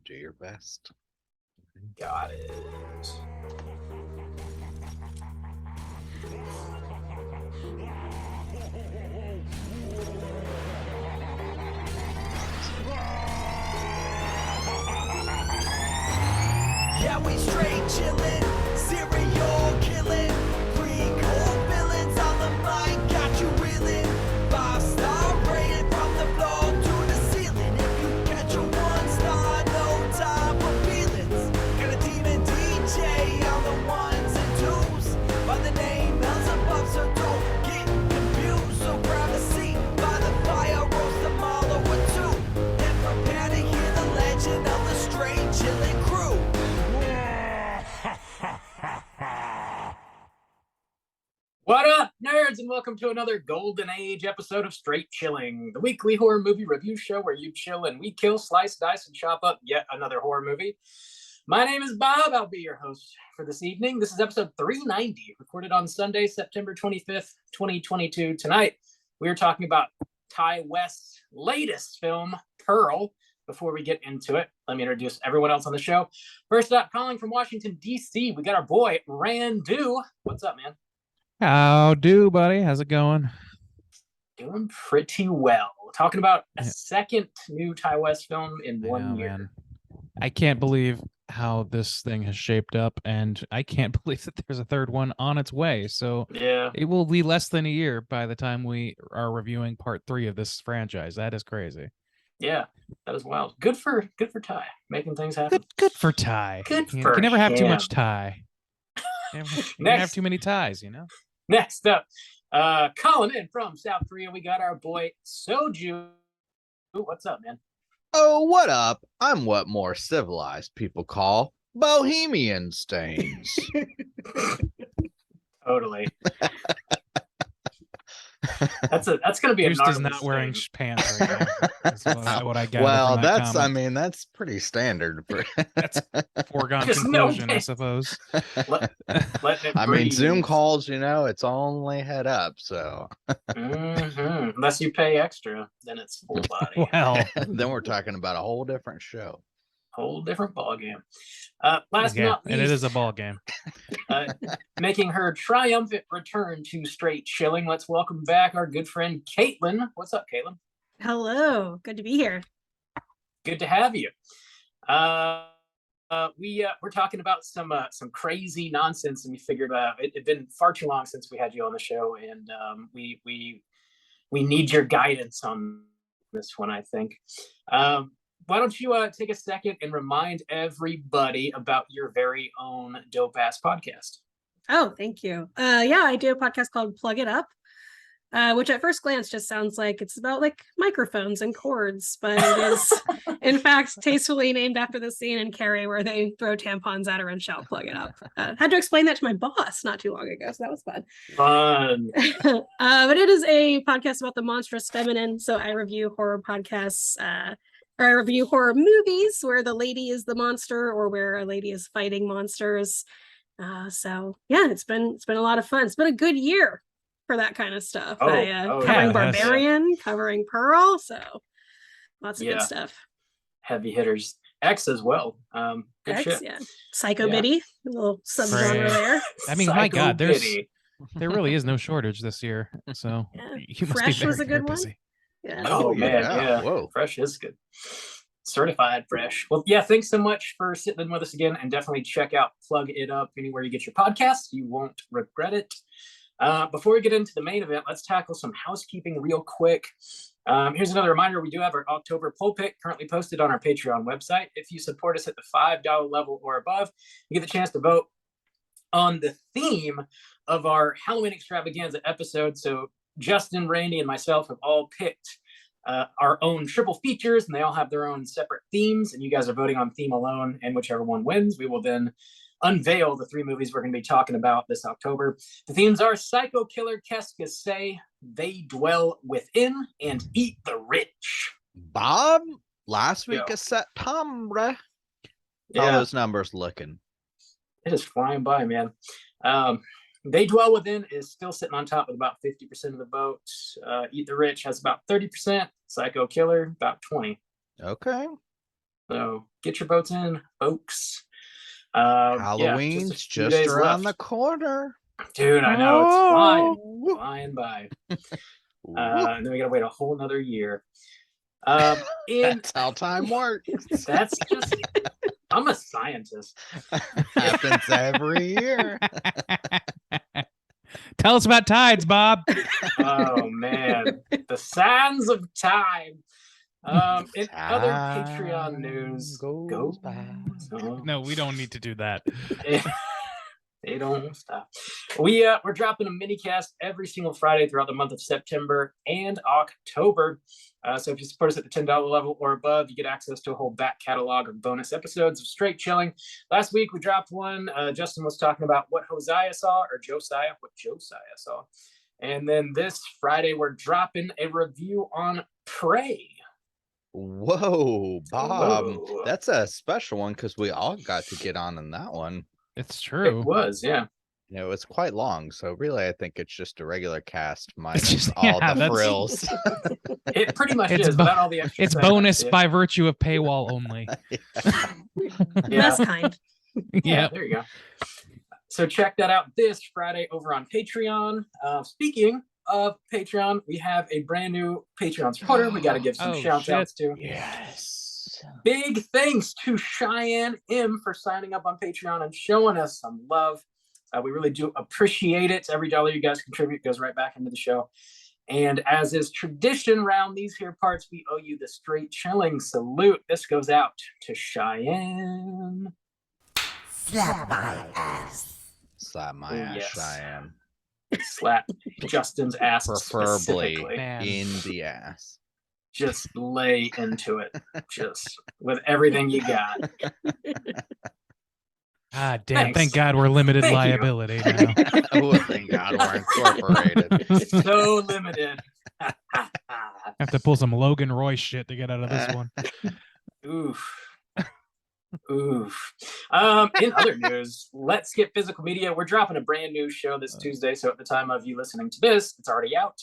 Do your best. Got it. Yeah, we straight chillin', serial killing, pre-cold villains on the mic, got you reeling. 5-star rated from the floor to the ceiling. If you catch a 1-star, no time for feelings. Got a team and DJ on the ones and twos. By the name Elzebub, so don't get confused. So grab a seat by the fire, roast a marlow or two, and prepare to hear the legend of the straight chillin' crew. What up, nerds, and welcome to another Golden Age episode of Straight Chilling, the weekly horror movie review show where you chill and we kill, slice, dice, and chop up yet another horror movie. My name is Bob. I'll be your host for this evening. This is episode 390, recorded on Sunday, September 25th, 2022. Tonight, we are talking about Ty West's latest film, Pearl. Before we get into it, let me introduce everyone else on the show. First up, calling from Washington, D.C., we got our boy, Randu. What's up, man? How do, buddy? How's it going? Doing pretty well. Talking about a second new Ty West film in 1 year. Man. I can't believe how this thing has shaped up, and I can't believe that there's a third one on its way. So Yeah, it will be less than a year by the time we are reviewing part 3 of this franchise. That is crazy. yeah, that is wild. Good for Ty, making things happen. Good for Ty. Good You for can never have too him. much Ty. You never have too many ties, you know? Next up, calling in from South Korea, we got our boy Soju. What's up, man? Oh, what up? I'm what more civilized people call Bohemian stains. Totally. That's gonna be a Goose is not wearing pants right now. That's what I got. Well, from that that's comment. I mean, that's pretty standard. That's foregone Just no conclusion, I pants. suppose. Let it I mean, breathe. Zoom calls, it's only head up, so Mhm. Unless you pay extra, then it's full body. Well, then we're talking about a whole different show. Whole different ballgame. Last but yeah, not least, and it is a ball game. making her triumphant return to Straight Chilling, let's welcome back our good friend Caitlin. What's up, Caitlin? Hello, good to be here. Good to have you. We're talking about some crazy nonsense, and we figured it had been far too long since we had you on the show, and we need your guidance on this one, I think. Why don't you take a second and remind everybody about your very own dope ass podcast? Oh, thank you. Yeah, I do a podcast called Plug It Up, which at first glance just sounds like it's about like microphones and cords, but it is in fact tastefully named after the scene in Carrie where they throw tampons at her and shout "Plug it up." Had to explain that to my boss not too long ago, so that was fun. Fun. But it is a podcast about the monstrous feminine. So I review horror podcasts, or I review horror movies where the lady is the monster or where a lady is fighting monsters. So yeah, it's been a lot of fun. It's been a good year for that kind of stuff. Covering yeah, Barbarian, covering Pearl, so lots of Yeah. good stuff. Heavy hitters. X as well. Good X, shit. yeah. Psycho Yeah. Biddy, a little subgenre Right. there. I mean, my Psycho God, Biddy. there really is no shortage this year. So Yeah. you must Fresh be was very, a very good one. busy. Yeah. Oh man, yeah. Whoa. Fresh is good. Certified fresh. Well, yeah, thanks so much for sitting in with us again, and definitely check out Plug It Up anywhere you get your podcasts. You won't regret it. Before we get into the main event, let's tackle some housekeeping real quick. Here's another reminder. We do have our October poll pick currently posted on our Patreon website. If you support us at the $5 level or above, you get the chance to vote on the theme of our Halloween extravaganza episode. So Justin, Randy, and myself have all picked our own triple features, and they all have their own separate themes, and you guys are voting on theme alone, and whichever one wins, we will then unveil the 3 movies we're going to be talking about this October. The themes are Psycho Killer, Qu'est-ce que c'est, They Dwell Within, and Eat the Rich. Bob, last week Yeah. of September. How Yeah, those numbers looking? it is flying by, man. They Dwell Within is still sitting on top with about 50% of the vote. Eat the Rich has about 30%. Psycho Killer, about 20%. Okay. So get your votes in, folks. Halloween's just a few just days around left. the corner. Dude, I know, it's flying, Oh. flying by. Woo. And then we gotta wait a whole another year. That's how time works. That's just, I'm a scientist. Happens every year. Tell us about tides, Bob. Oh man, the sands of time. In other Patreon news, goes by. on. No, we don't need to do that. They don't stop. We're dropping a mini cast every single Friday throughout the month of September and October. So if you support us at the $10 level or above, you get access to a whole back catalog of bonus episodes of Straight Chilling. Last week we dropped one. Justin was talking about what Josiah saw, or what Josiah saw. And then this Friday we're dropping a review on Prey. Whoa, Bob. Whoa. That's a special one because we all got to get on in that one. It's true. It was, yeah. You know, it's quite long, so really I think it's just a regular cast minus just- all yeah, the that's- frills. It pretty much It's is, bo- without all the extra It's segments, bonus yeah. by virtue of paywall only. Yeah. Less kind. Yeah, there you go. So check that out this Friday over on Patreon. Speaking of Patreon, we have a brand new Patreon supporter. We got to give some Oh, shout outs to. Yes. Big thanks to Cheyenne M for signing up on Patreon and showing us some love. We really do appreciate it. Every dollar you guys contribute goes right back into the show. And as is tradition around these here parts, we owe you the Straight Chilling salute. This goes out to Cheyenne. Slap my ass. Slap my Oh, ass, yes. Cheyenne. Slap Justin's ass Preferably specifically. Man. in the ass. Just lay into it, just with everything you got. Ah, damn. Thanks. Thank God we're limited Thank you. liability now. Oh, thank God we're incorporated. So limited. Have to pull some Logan Roy shit to get out of this one. Oof. Oof. In other news, Let's Get Physical Media. We're dropping a brand new show this Tuesday. So at the time of you listening to this, it's already out.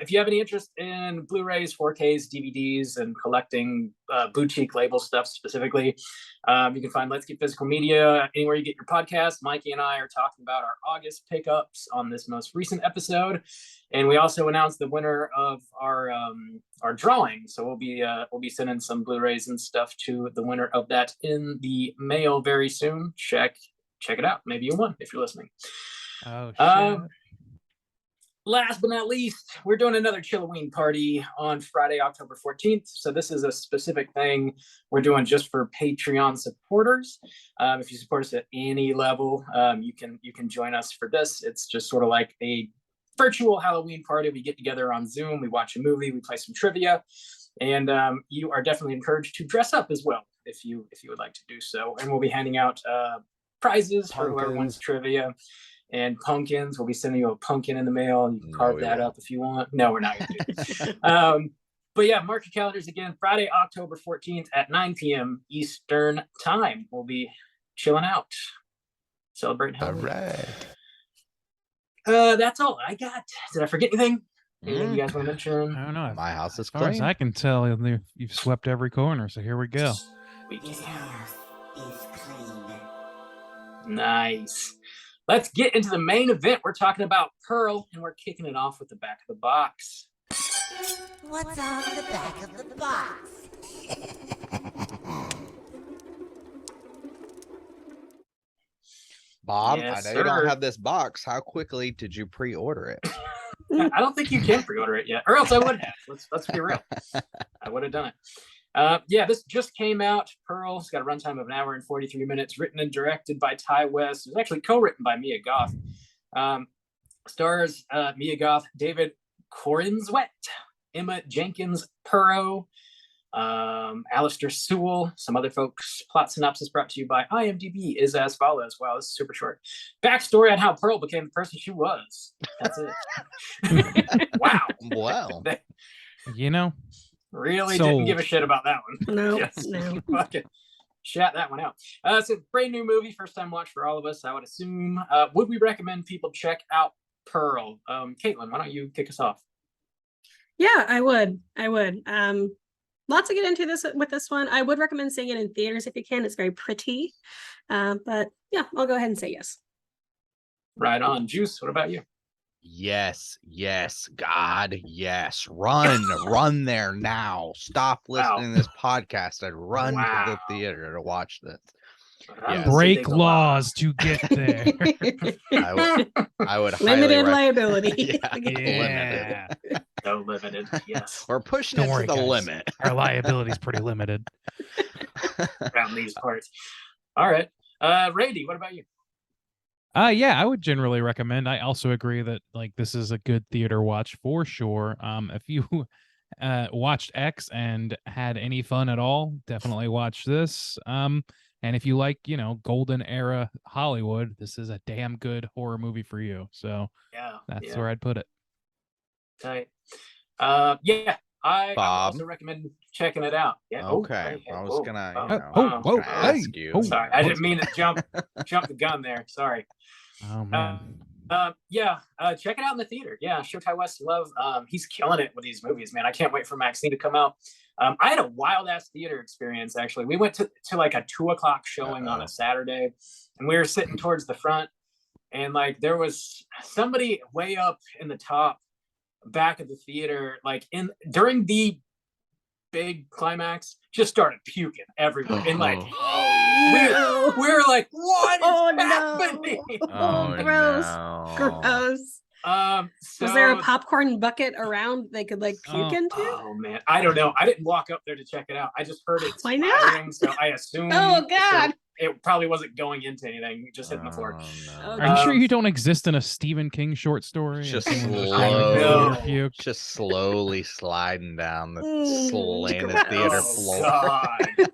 If you have any interest in Blu-rays, 4Ks, DVDs, and collecting boutique label stuff specifically, you can find Let's Get Physical Media anywhere you get your podcast. Mikey and I are talking about our August pickups on this most recent episode. And we also announced the winner of our drawing. So we'll be sending some Blu-rays and stuff to the winner of that in the mail very soon. Check it out. Maybe you won if you're listening. Oh, shit. Last but not least, we're doing another Chilloween party on Friday, October 14th. So this is a specific thing we're doing just for Patreon supporters. If you support us at any level, you can join us for this. It's just sort of like a virtual Halloween party. We get together on Zoom, we watch a movie, we play some trivia, and you are definitely encouraged to dress up as well if you would like to do so. And we'll be handing out prizes for whoever wins trivia. And pumpkins. We'll be sending you a pumpkin in the mail, and you can carve that up if you want. No, we're not going to do it. But yeah, mark your calendars again. Friday, October 14th at 9 p.m. Eastern Time. We'll be chilling out, celebrating All Halloween. right. That's all I got. Did I forget anything? Anything you guys want to mention? I don't know. My house is As far as clean. I can tell, you've swept every corner. So here we go. His house is clean. Nice. Let's get into the main event. We're talking about Pearl, and we're kicking it off with the back of the box. What's on the back of the box? Bob, Yes, I know you don't sir. have this box. How quickly did you pre-order it? I don't think you can pre-order it yet, or else I would have. Let's be real. I would have done it. Yeah, this just came out. Pearl. It's got a runtime of an hour and 43 minutes. Written and directed by Ty West. It was actually co-written by Mia Goth. Stars Mia Goth, David Corenswet, Emma Jenkins Purro, Alistair Sewell, some other folks. Plot synopsis brought to you by IMDb is as follows. Wow, this is super short. Backstory on how Pearl became the person she was. That's it. Wow. Well, They You know, really So- didn't give a shit about that one. No, Just no. fucking shout that one out. It's a brand new movie, first time watch for all of us, I would assume. Would we recommend people check out Pearl? Caitlin, why don't you kick us off? Yeah, I would. lots to get into this with this one. I would recommend seeing it in theaters if you can. It's very pretty. But yeah, I'll go ahead and say yes. Right on. Juice, what about you? Yes, God, yes. Run there now. Stop listening to this podcast and run to the theater to watch this. I'm Yes. Break Big Lava. laws to get there. I would Limited highly liability. Yeah. So limited. Yes. We're pushing Don't it worry, to the guys. limit. Our liability is pretty limited. Around these parts. All right. Randy, what about you? Yeah, I would generally recommend. I also agree that like this is a good theater watch for sure. If you watched X and had any fun at all, definitely watch this. And if you like, golden era Hollywood, this is a damn good horror movie for you. So Yeah. that's where I'd put it. Tight. Yeah. I would Bob? also recommend checking it out. Yeah. Okay. Hey, I was whoa. gonna, Oh, gonna ask you. oh. Sorry, I didn't mean to jump the gun there. Sorry. Oh man. Check it out in the theater. Yeah, Showtime West Love. He's killing it with these movies, man. I can't wait for Maxine to come out. I had a wild ass theater experience actually. We went to like a 2:00 showing on a Saturday, and we were sitting towards the front, and like there was somebody way up in the top back of the theater, like during the big climax, just started puking everywhere, and like we were like, what is happening? Oh, gross. no. Gross. Was there a popcorn bucket around they could like puke into? Oh man, I don't know. I didn't walk up there to check it out. I just heard it Why not? splattering, so I assumed. Oh god. It probably wasn't going into anything, just hitting the floor. No. Oh, Are you sure you don't exist in a Stephen King short story? Just And someone slow. just puke? Just slowly sliding down the slanted gross. theater Oh, floor. God.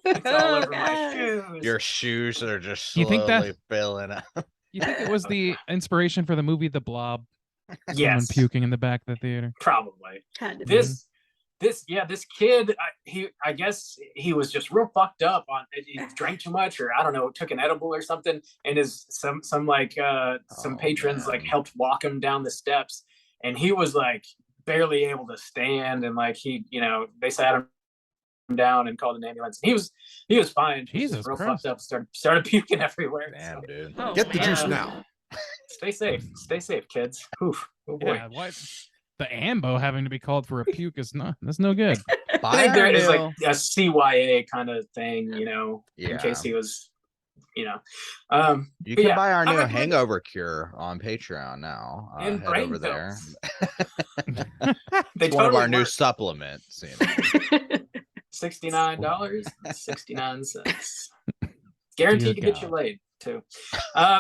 It's all Oh, over my God. shoes. Your shoes are just You think that- slowly filling up. You think it was the inspiration for the movie The Blob? Someone Yes, puking in the back of the theater. probably. Had to be. This kid, I guess he was just real fucked up on. He drank too much, or I don't know, took an edible or something, and some patrons like man. helped walk him down the steps, and he was like barely able to stand, and like they sat him down and called an ambulance. And he was fine. He was just Jesus real Christ. fucked up. Started puking everywhere. Damn, So, dude. Oh, Get the man. juice now. stay safe, kids. Oof. Oh boy. Yeah, what? The ambo having to be called for a puke that's no good. I think there is like Biodale. a CYA kind of thing, in Yeah. case he was, You but can yeah, buy our I new recommend- hangover cure on Patreon now. And Head brain over there. They It's one of our totally new work. supplements. $69.69. Guaranteed to Dear get you God. laid too.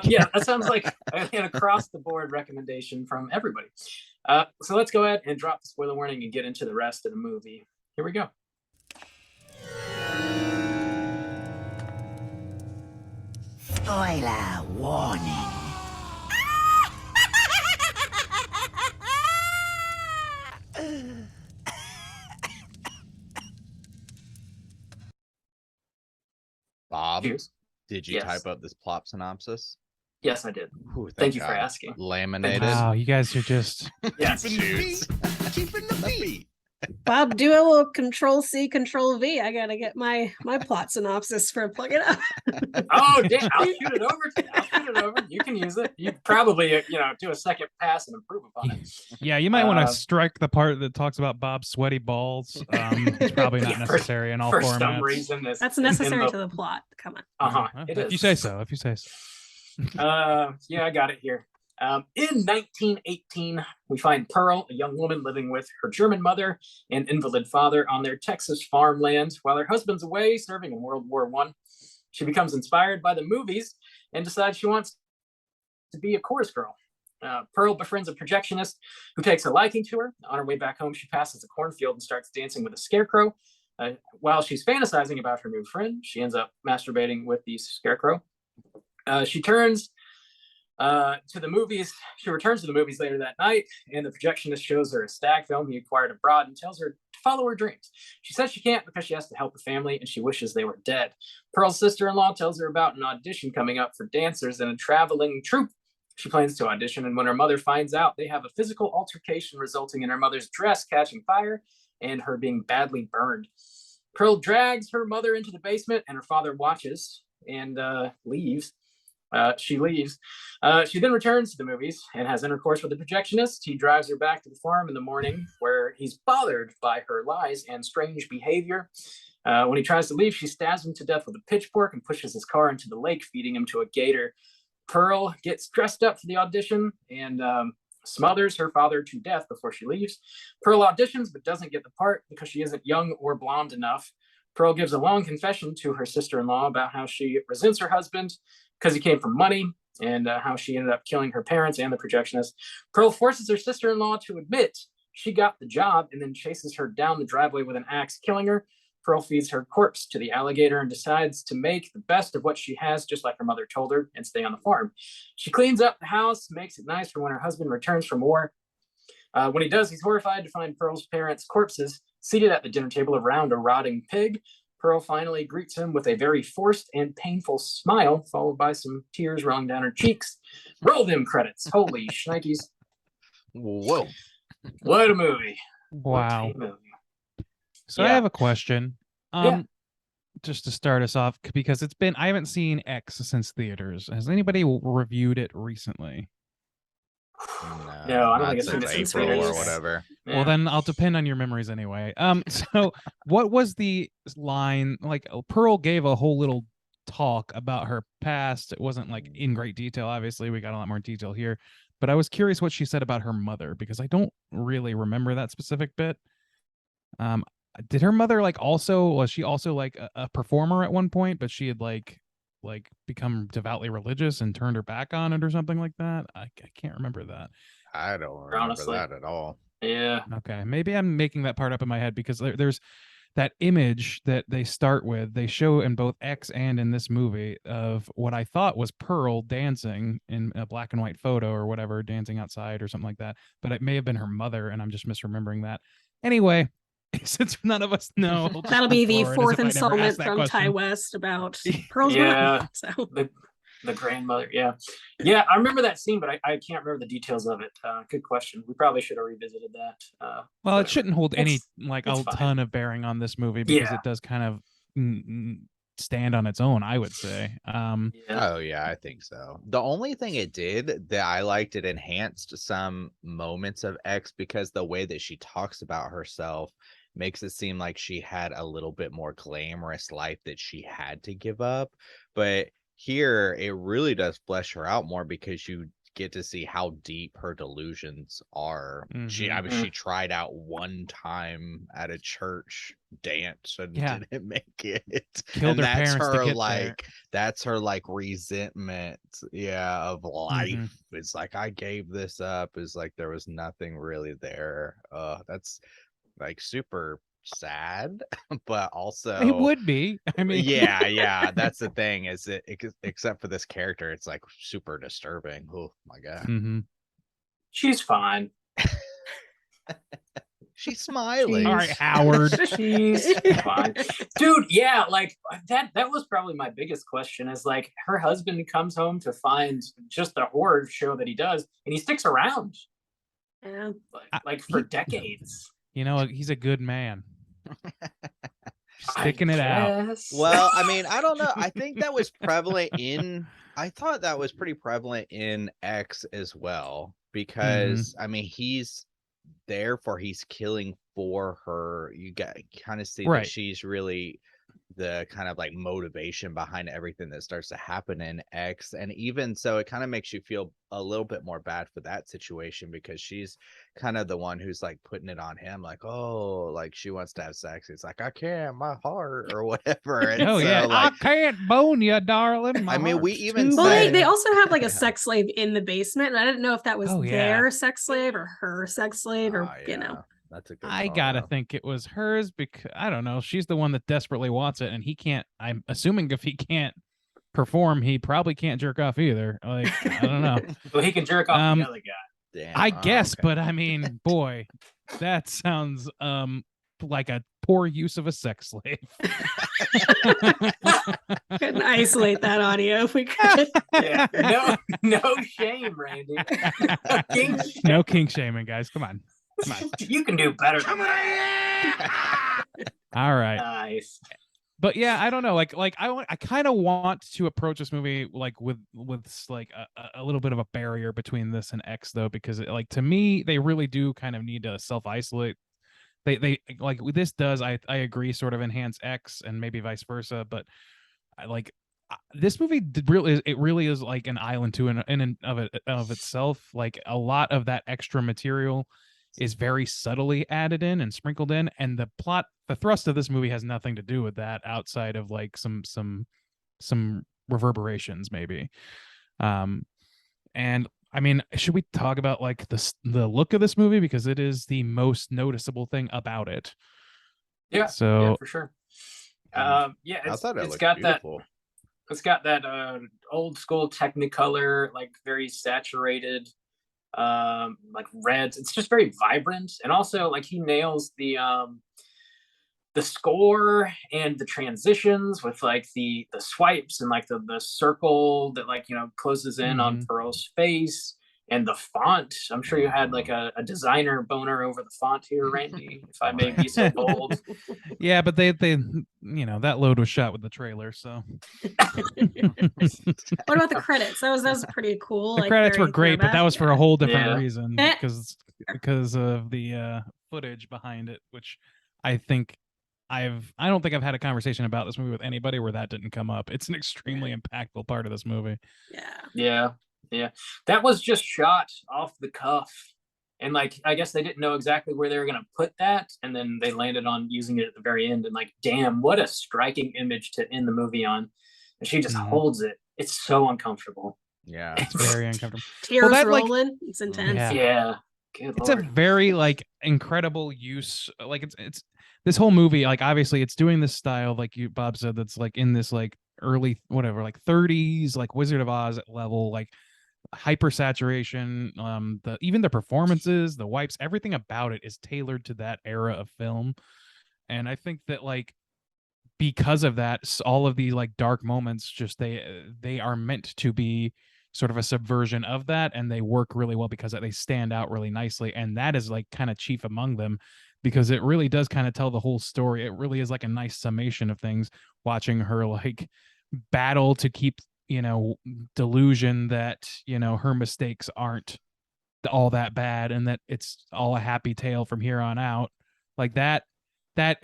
Yeah, that sounds like an across the board recommendation from everybody. So let's go ahead and drop the spoiler warning and get into the rest of the movie. Here we go. Spoiler warning. Bob, Cheers. did you Yes. type up this plot synopsis? Yes, I did. Ooh, Thank you for God. asking. Laminated. Wow, you guys are just Yes. Keeping the beat. Bob, do a little Control C, Control V. I gotta get my plot synopsis for Plug It Up. Oh, damn. I'll shoot it over. You can use it. You probably, do a second pass and improve upon it. yeah. You might want Uh, to strike the part that talks about Bob's sweaty balls. It's probably not Yeah, for- necessary in all For formats. some reason, this. That's necessary in to the plot. Come on. Uh-huh. If It you is. say so. If you say so. Yeah, I got it here. In 1918, we find Pearl, a young woman living with her German mother and invalid father on their Texas farmland while her husband's away serving in World War I. She becomes inspired by the movies and decides she wants to be a chorus girl. Pearl befriends a projectionist who takes a liking to her. On her way back home, she passes a cornfield and starts dancing with a scarecrow. While she's fantasizing about her new friend, she ends up masturbating with the scarecrow. She returns to the movies later that night, and the projectionist shows her a stag film he acquired abroad and tells her to follow her dreams. She says she can't because she has to help her family and she wishes they were dead. Pearl's sister-in-law tells her about an audition coming up for dancers in a traveling troupe. She plans to audition, and when her mother finds out, they have a physical altercation resulting in her mother's dress catching fire and her being badly burned. Pearl drags her mother into the basement, and her father watches and leaves. She leaves. She then returns to the movies and has intercourse with the projectionist. He drives her back to the farm in the morning, where he's bothered by her lies and strange behavior. When he tries to leave, she stabs him to death with a pitchfork and pushes his car into the lake, feeding him to a gator. Pearl gets dressed up for the audition and smothers her father to death before she leaves. Pearl auditions but doesn't get the part because she isn't young or blonde enough. Pearl gives a long confession to her sister-in-law about how she resents her husband because he came from money, and how she ended up killing her parents and the projectionist. Pearl forces her sister-in-law to admit she got the job and then chases her down the driveway with an axe, killing her. Pearl feeds her corpse to the alligator and decides to make the best of what she has, just like her mother told her, and stay on the farm. She cleans up the house, makes it nice for when her husband returns from war. When he does, he's horrified to find Pearl's parents' corpses seated at the dinner table around a rotting pig. Pearl finally greets him with a very forced and painful smile, followed by some tears rolling down her cheeks. Roll them credits. Holy shnikes. Whoa. What a movie. Wow. What a movie. So I Yeah. have a question. Yeah. Just to start us off, because I haven't seen X since theaters. Has anybody reviewed it recently? No, I don't not think it's since been April released. or whatever. Yeah. Well, then I'll depend on your memories anyway. So what was the line? Like, Pearl gave a whole little talk about her past. It wasn't like in great detail. Obviously, we got a lot more detail here, but I was curious what she said about her mother, because I don't really remember that specific bit. Did her mother was she also like a performer at one point, but she had like become devoutly religious and turned her back on it or something like that? I can't remember that. I don't remember Honestly. that at all. Yeah. Okay, maybe I'm making that part up in my head, because there's that image that they start with. They show in both X and in this movie of what I thought was Pearl dancing in a black and white photo or whatever, dancing outside or something like that. But it may have been her mother, and I'm just misremembering that. Anyway, since none of us know, we'll just That'll be move the forward as fourth if I never installment asked that from question. Ty West about Pearl's Yeah. mother. So The grandmother. Yeah. Yeah. I remember that scene, but I can't remember the details of it. Good question. We probably should have revisited that. Well, whatever. it shouldn't hold any It's a fine. ton of bearing on this movie, because Yeah. it does kind of stand on its own, I would say. Yeah. Oh yeah, I think so. The only thing it did that I liked, it enhanced some moments of X, because the way that she talks about herself makes it seem like she had a little bit more glamorous life that she had to give up. But here it really does flesh her out more, because you get to see how deep her delusions are. She Mhm. tried out one time at a church dance and Yeah. didn't make it. Killed And her that's parents to her get there. that's her resentment, of life. It's like, I gave this up. It's like there was nothing really there. That's like super sad, but also It would be. I mean, yeah, that's the thing, is it except for this character, it's like super disturbing. Oh my god. Mhm. She's fine. She's smiling. All right, Howard. She's fine. Dude, yeah, like that was probably my biggest question, is like her husband comes home to find just the horror show that he does, and he sticks around yeah. like for decades. You know, he's a good man. Sticking it out. guess. Well, I mean, I don't know. I think that was prevalent I thought that was pretty prevalent in X as well, because I mean, he's killing for her. You kind of see Right. that she's really the kind of like motivation behind everything that starts to happen in X. And even so, it kind of makes you feel a little bit more bad for that situation, because she's kind of the one who's like putting it on him, like, oh, like she wants to have sex. It's like, I can't, my heart, or whatever. And Oh so, yeah, like, I can't bone you, darling. My I mean, we heart's even too Well, said- they big. also have like a Yeah. sex slave in the basement, and I didn't know if that was Oh, yeah. their sex slave or her sex slave, or oh, you know. that's a good I call, gotta though. think it was hers, because I don't know. She's the one that desperately wants it, and he can't. I'm assuming if he can't perform, he probably can't jerk off either. Like, I don't know. Well, he can jerk off Um, the other guy. Damn. I Oh, guess, okay. but I mean, boy, that sounds like a poor use of a sex slave. Couldn't isolate that audio if we could. Yeah. No shame, Randy. No kink No kink shaming, guys. Come on. You can do better than Come on that. in. All right. Nice. But yeah, I don't know. Like I kind of want to approach this movie like with like a little bit of a barrier between this and X though, because like to me they really do kind of need to self isolate. They like this does I agree sort of enhance X and maybe vice versa, but I like this movie really is like an island to in and of it of itself. Like a lot of that extra material is very subtly added in and sprinkled in, and the thrust of this movie has nothing to do with that outside of like some reverberations maybe. And I mean, should we talk about like the look of this movie, because it is the most noticeable thing about it. Yeah. So yeah, for sure. Yeah, I thought it it's looked got beautiful. it's got that old school Technicolor, like very saturated, like reds. It's just very vibrant, and also like he nails the score and the transitions with like the swipes and like the circle that like closes in on Mhm. Pearl's face, and the font. I'm sure you had like a designer boner over the font here, Randy, if I may be so bold. Yeah, but they that load was shot with the trailer, so What about the credits? That was pretty cool. the like credits were very great, but that throwback. was for a whole different Yeah. reason Eh. because of the footage behind it, which I think I don't think I've had a conversation about this movie with anybody where that didn't come up. It's an extremely impactful part of this movie. Yeah. Yeah, that was just shot off the cuff, and like I guess they didn't know exactly where they were gonna put that, and then they landed on using it at the very end. And like, damn, what a striking image to end the movie on. And she just Mhm. holds it. It's so uncomfortable. Yeah. It's very uncomfortable. Tears that, like- rolling. It's intense. Yeah. Yeah, good It's lord. a very like incredible use. Like it's this whole movie, like obviously it's doing this style, like you Bob said, that's like in this like early whatever, like 30s, like Wizard of Oz level, like hyper saturation. Even the performances, the wipes, everything about it is tailored to that era of film. And I think that like because of that, all of these like dark moments, just they are meant to be sort of a subversion of that, and they work really well because they stand out really nicely. And that is like kind of chief among them, because it really does kind of tell the whole story. It really is like a nice summation of things, watching her like battle to keep delusion that her mistakes aren't all that bad and that it's all a happy tale from here on out. Like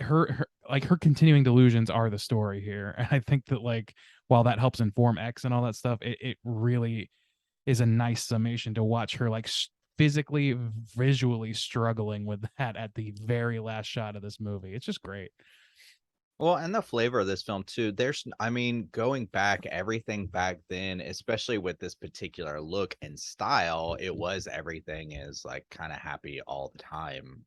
her like her continuing delusions are the story here. And I think that like while that helps inform X and all that stuff, it really is a nice summation to watch her like physically, visually struggling with that at the very last shot of this movie. It's just great. Well, and the flavor of this film too. I mean, going back, everything back then, especially with this particular look and style, it was everything is like kind of happy all the time,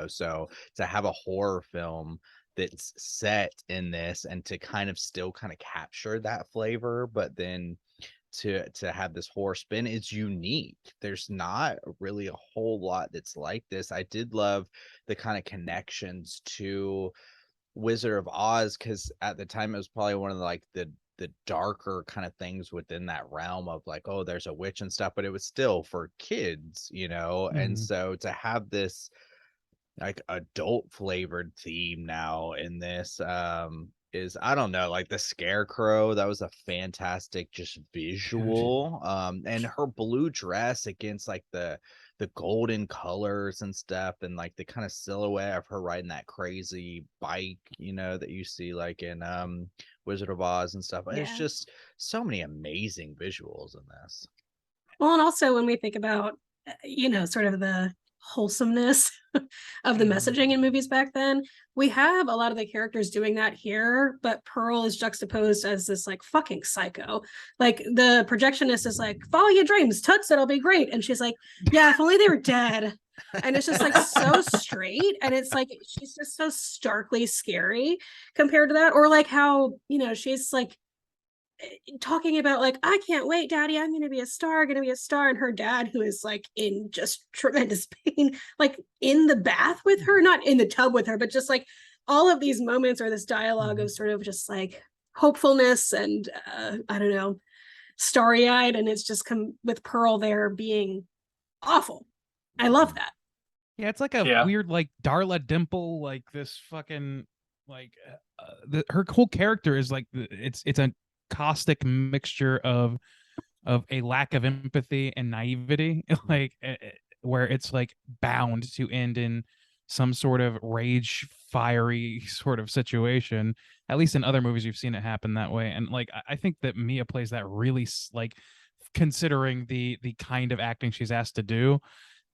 So to have a horror film that's set in this and to kind of still kind of capture that flavor, but then to have this horror spin is unique. There's not really a whole lot that's like this. I did love the kind of connections to Wizard of Oz, because at the time it was probably one of the darker kind of things within that realm of like, oh, there's a witch and stuff, but it was still for kids, And Mhm. so to have this like adult flavored theme now in this is, I don't know, like the Scarecrow, that was a fantastic just visual. And her blue dress against like the golden colors and stuff, and like the kind of silhouette of her riding that crazy bike, that you see like in Wizard of Oz and stuff. It's Yeah. just so many amazing visuals in this. Well, and also when we think about, sort of the wholesomeness of the messaging in movies back then, we have a lot of the characters doing that here, but Pearl is juxtaposed as this like fucking psycho. Like the projectionist is like, follow your dreams, toots, it'll be great. And she's like, yeah, if only they were dead. And it's just like so straight. And it's like, she's just so starkly scary compared to that. Or like how, she's like, talking about like, I can't wait, daddy, I'm gonna be a star, and her dad, who is like in just tremendous pain, like in the bath with her, not in the tub with her, but just like all of these moments or this dialogue of sort of just like hopefulness and I don't know, starry-eyed, and it's just come with Pearl there being awful. I love that. Yeah, it's like a Yeah. weird, like Darla Dimple, like this fucking, like her whole character is like it's a caustic mixture of a lack of empathy and naivety, like where it's like bound to end in some sort of rage, fiery sort of situation. At least in other movies, you've seen it happen that way, and like I think that Mia plays that really like considering the kind of acting she's asked to do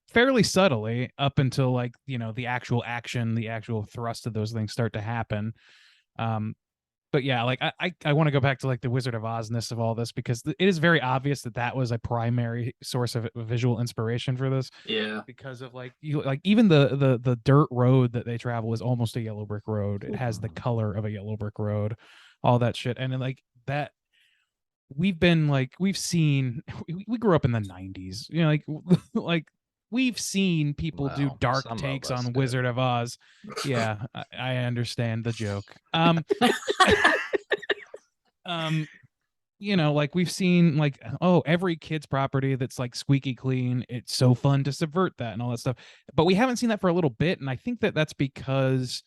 fairly subtly up until like the actual action, the actual thrust of those things start to happen. um but yeah, like I want to go back to like the Wizard of Ozness of all this, because it is very obvious that that was a primary source of visual inspiration for this, Yeah. because of like you like even the dirt road that they travel is almost a yellow brick road. It has the color of a yellow brick road, all that shit. And then, like that, we've seen we grew up in the 90s, like like we've seen people do Well, dark some of takes us on did. Wizard of Oz. Yeah, I understand the joke. Um like we've seen like, oh, every kid's property that's like squeaky clean, it's so fun to subvert that and all that stuff. But we haven't seen that for a little bit, and I think that that's because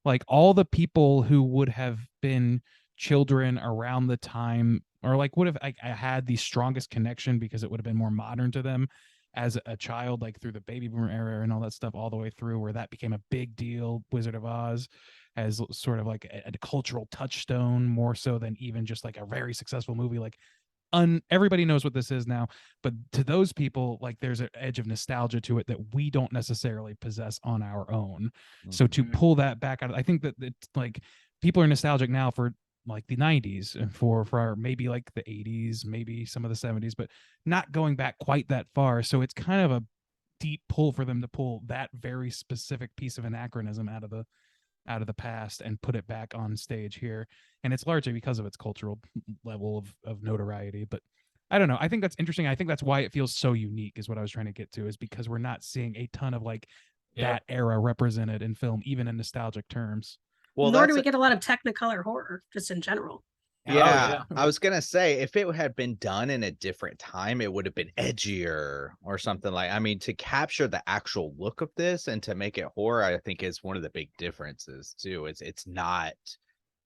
like all the people who would have been children around the time, or like would have I had the strongest connection because it would have been more modern to them as a child, like through the baby boomer era and all that stuff, all the way through where that became a big deal. Wizard of Oz as sort of like a cultural touchstone, more so than even just like a very successful movie. Like everybody knows what this is now, but to those people, like there's an edge of nostalgia to it that we don't necessarily possess on our own. So to Mhm. pull that back out, I think that it's like people are nostalgic now for like the 90s and for maybe like the 80s, maybe some of the 70s, but not going back quite that far. So it's kind of a deep pull for them to pull that very specific piece of anachronism out of the past and put it back on stage here. And it's largely because of its cultural level of notoriety. But I don't know, I think that's interesting. I think that's why it feels so unique, is what I was trying to get to, is because we're not seeing a ton of like that era represented in film, even in nostalgic terms. Well, Nor do that's we get a lot of Technicolor horror, just in general. yeah, I was gonna say if it had been done in a different time, it would have been edgier or something. Like, I mean, to capture the actual look of this and to make it horror, I think is one of the big differences too. It's not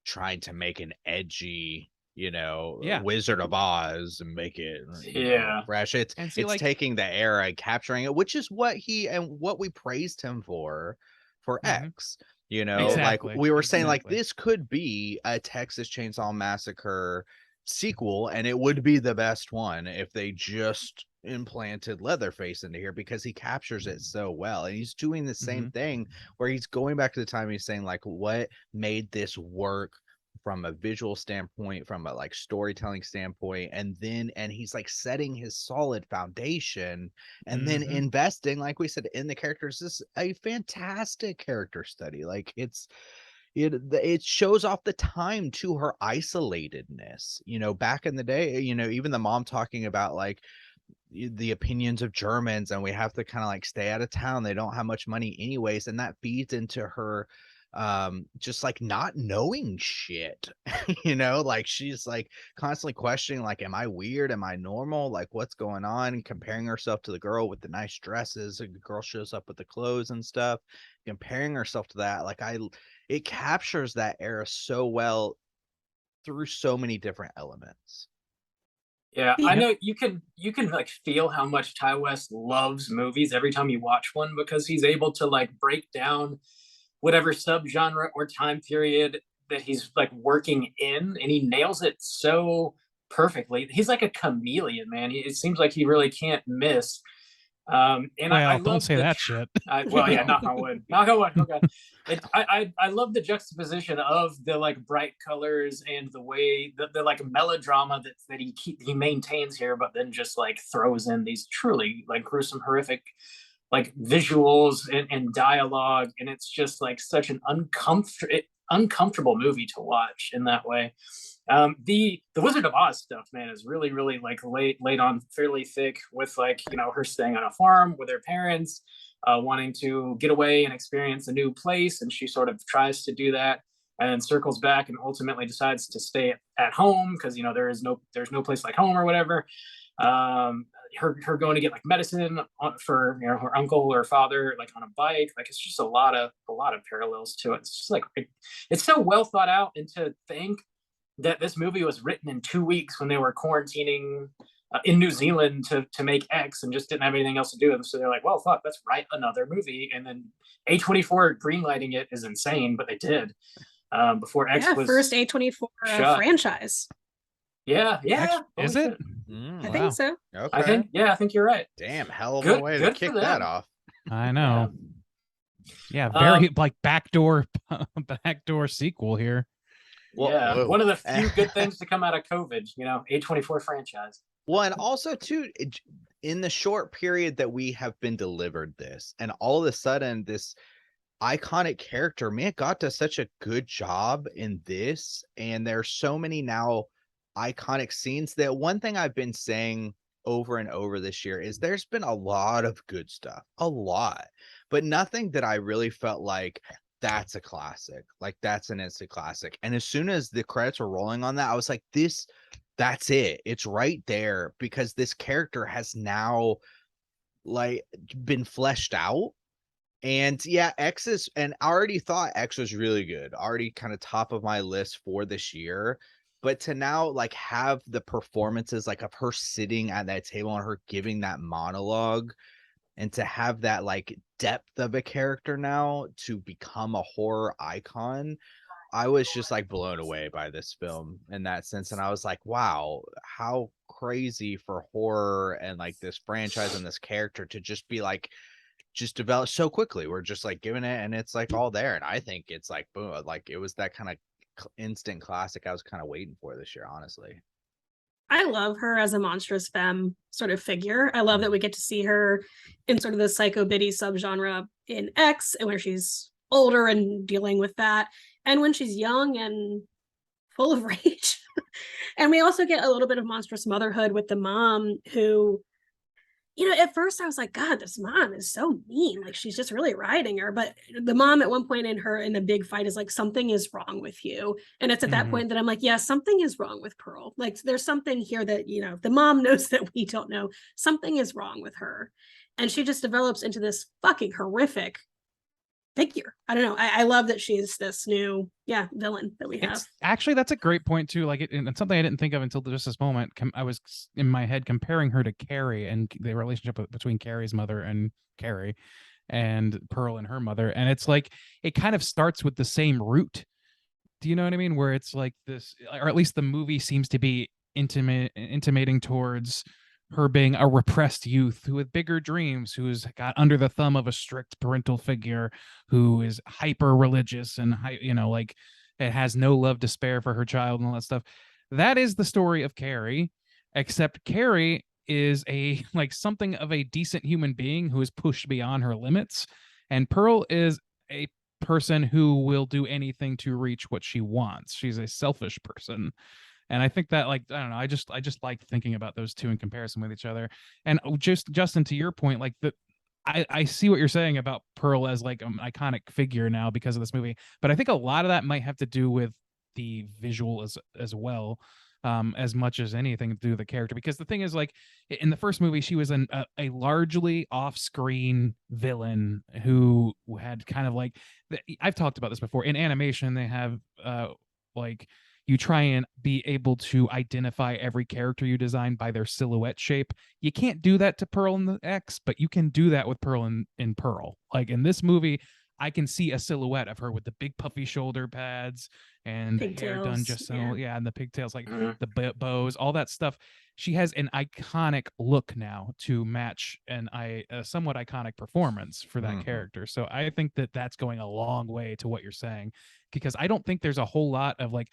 trying to make an edgy, Yeah. Wizard of Oz and make it Yeah. fresh. It's And see, like, taking the era and capturing it, which is what we praised him for Mhm. X. Like Exactly, we were saying, like exactly. this could be a Texas Chainsaw Massacre sequel, and it would be the best one if they just implanted Leatherface into here, because he captures it so well. And he's doing the same Mhm. thing where he's going back to the time, he's saying like what made this work from a visual standpoint, from a like storytelling standpoint, and he's like setting his solid foundation and then Mhm. investing, like we said, in the characters. This is a fantastic character study. Like it shows off the time to her isolatedness, back in the day, even the mom talking about like the opinions of Germans, and we have to kind of like stay out of town, they don't have much money anyways, and that feeds into her just like not knowing shit. Like she's like constantly questioning, like, am I weird, am I normal, like what's going on, and comparing herself to the girl with the nice dresses. The girl shows up with the clothes and stuff, comparing herself to that. Like it captures that era so well through so many different elements. Yeah, I Yeah. know you can like feel how much Ty West loves movies every time you watch one, because he's able to like break down whatever subgenre or time period that he's like working in, and he nails it so perfectly. He's like a chameleon, man. It seems like he really can't miss. And I Well, don't love say that shit. well, yeah, knock on wood, knock on wood. Oh god, I love the juxtaposition of the like bright colors and the way the like melodrama that he maintains here, but then just like throws in these truly like gruesome, horrific like visuals and dialogue, and it's just like such an uncomfortable movie to watch in that way. The Wizard of Oz stuff, man, is really like laid on fairly thick, with like her staying on a farm with her parents, wanting to get away and experience a new place, and she sort of tries to do that, and then circles back and ultimately decides to stay at home because there's no place like home or whatever. her going to get like medicine for her uncle or father, like on a bike. Like it's just a lot of parallels to it. It's just like it's so well thought out. And to think that this movie was written in 2 weeks when they were quarantining in New Zealand to make X and just didn't have anything else to do. And so they're like, well, fuck, let's write another movie. And then A24 greenlighting it is insane, but they did before X was first A24 franchise. Yeah. Is it? I think so. Okay. I think you're right. Damn, hell of a way to kick that off. I know. Yeah, very like backdoor sequel here. Well, one of the few good things to come out of COVID, A24 franchise. Well, and also too, in the short period that we have been delivered this, and all of a sudden this iconic character, man, got to such a good job in this, and there's so many now iconic scenes. That one thing I've been saying over and over this year is there's been a lot of good stuff, a lot, but nothing that I really felt like that's a classic, like that's an instant classic. And as soon as the credits were rolling on that, I was like, that's it, it's right there, because this character has now like been fleshed out. And yeah, X is, and I already thought X was really good, already kind of top of my list for this year. But to now like have the performances like of her sitting at that table and her giving that monologue, and to have that like depth of a character now to become a horror icon, I was just like blown away by this film in that sense. And I was like, wow, how crazy for horror and like this franchise and this character to just be like, just develop so quickly. We're just like giving it and it's like all there. And I think it's like, boom, like it was that kind of instant classic I was kind of waiting for this year, honestly. I love her as a monstrous femme sort of figure. I love that we get to see her in sort of the psycho biddy subgenre in X, and where she's older and dealing with that, and when she's young and full of rage. And we also get a little bit of monstrous motherhood with the mom who, at first I was like, God, this mom is so mean. Like she's just really riding her. But the mom at one point in the big fight is like, something is wrong with you. And it's at that point that I'm like, yeah, something is wrong with Pearl. Like there's something here that, the mom knows that we don't know. Something is wrong with her. And she just develops into this fucking horrific figure. I don't know. I love that she's this new villain that we have. Actually, that's a great point too. Like it's something I didn't think of until just this moment. I was in my head comparing her to Carrie and the relationship between Carrie's mother and Carrie and Pearl and her mother. And it's like it kind of starts with the same root. Do you know what I mean? Where it's like this, or at least the movie seems to be intimating towards her being a repressed youth who with bigger dreams, who's got under the thumb of a strict parental figure, who is hyper religious and like it has no love to spare for her child and all that stuff. That is the story of Carrie, except Carrie is something of a decent human being who is pushed beyond her limits, and Pearl is a person who will do anything to reach what she wants. She's a selfish person. And I think that, like, I don't know, I just like thinking about those two in comparison with each other. And just Justin, to your point, like I see what you're saying about Pearl as like an iconic figure now because of this movie, but I think a lot of that might have to do with the visual as well, as much as anything to do with the character. Because the thing is, like in the first movie, she was a largely off-screen villain who had kind of like I've talked about this before. In animation, they have like. You try and be able to identify every character you design by their silhouette shape. You can't do that to Pearl in the X, but you can do that with Pearl in Pearl. Like in this movie, I can see a silhouette of her with the big puffy shoulder pads and the hair done just so, and the pigtails, like the bows, all that stuff. She has an iconic look now to match a somewhat iconic performance for that character. So I think that that's going a long way to what you're saying, because I don't think there's a whole lot of like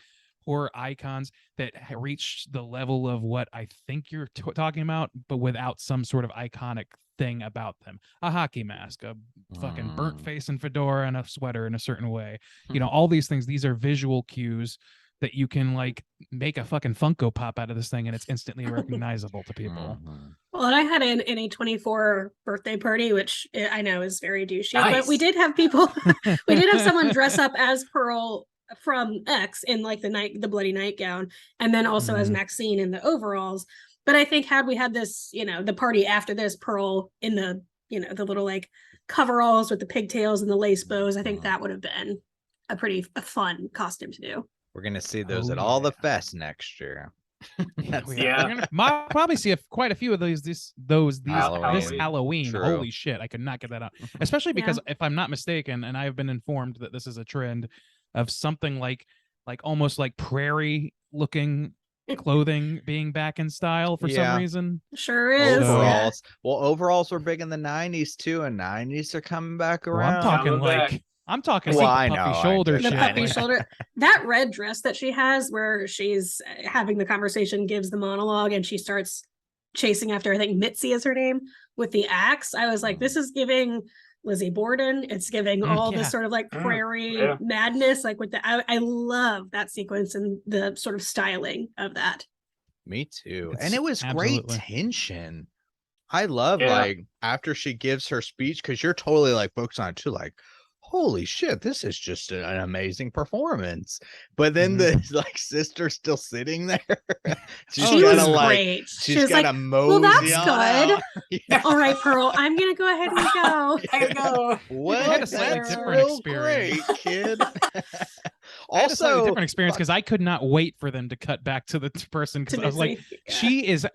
horror icons that reach the level of what I think you're talking about, but without some sort of iconic thing about them. A hockey mask, a fucking burnt face and fedora, and a sweater in a certain way. All these things, these are visual cues that you can like make a fucking Funko Pop out of this thing and it's instantly recognizable to people. Well, and I had an A24 birthday party, which I know is very douchey, but we did have people, we did have someone dress up as Pearl from X in like the bloody nightgown, and then also as Maxine in the overalls. But I think had we had this, the party after this, Pearl in the, the little like coveralls with the pigtails and the lace bows, I think that would have been a fun costume to do. We're gonna see those Oh, at all the yeah. fests next year. Yeah, Yeah. we're gonna probably see quite a few of these this Halloween. Halloween. True. Holy shit, I could not get that out. Especially because if I'm not mistaken, and I have been informed that this is a trend of something like almost like prairie looking clothing being back in style for some Yeah. reason. Sure is. So- Overalls. Well, overalls were big in the 90s too, and 90s are coming back Well, around. I'm talking Well, like I the puffy know, shoulder I'm The just shit. puffy like- shoulder. That red dress that she has, where she's having the conversation, gives the monologue, and she starts chasing after, I think Mitzi is her name, with the axe. I was like, this is giving Lizzie Borden. It's giving all yeah. this sort of like prairie Yeah. madness, like with I love that sequence and the sort of styling of that. Me too. It's And it was absolutely- great tension. I love Yeah. like after she gives her speech, because you're totally like focused on it too, like, holy shit, this is just an amazing performance. But then the like sister's still sitting there. She's She gotta was like great. she's She was gotta like, mosey that's on good. out. Yeah. all right, Pearl, I'm gonna go ahead and go. I gotta go. Well, had a slightly that's different real experience. great, kid. I had a slightly Also, different experience because I could not wait for them to cut back to the person because To I was like, Mitzi. Yeah. she is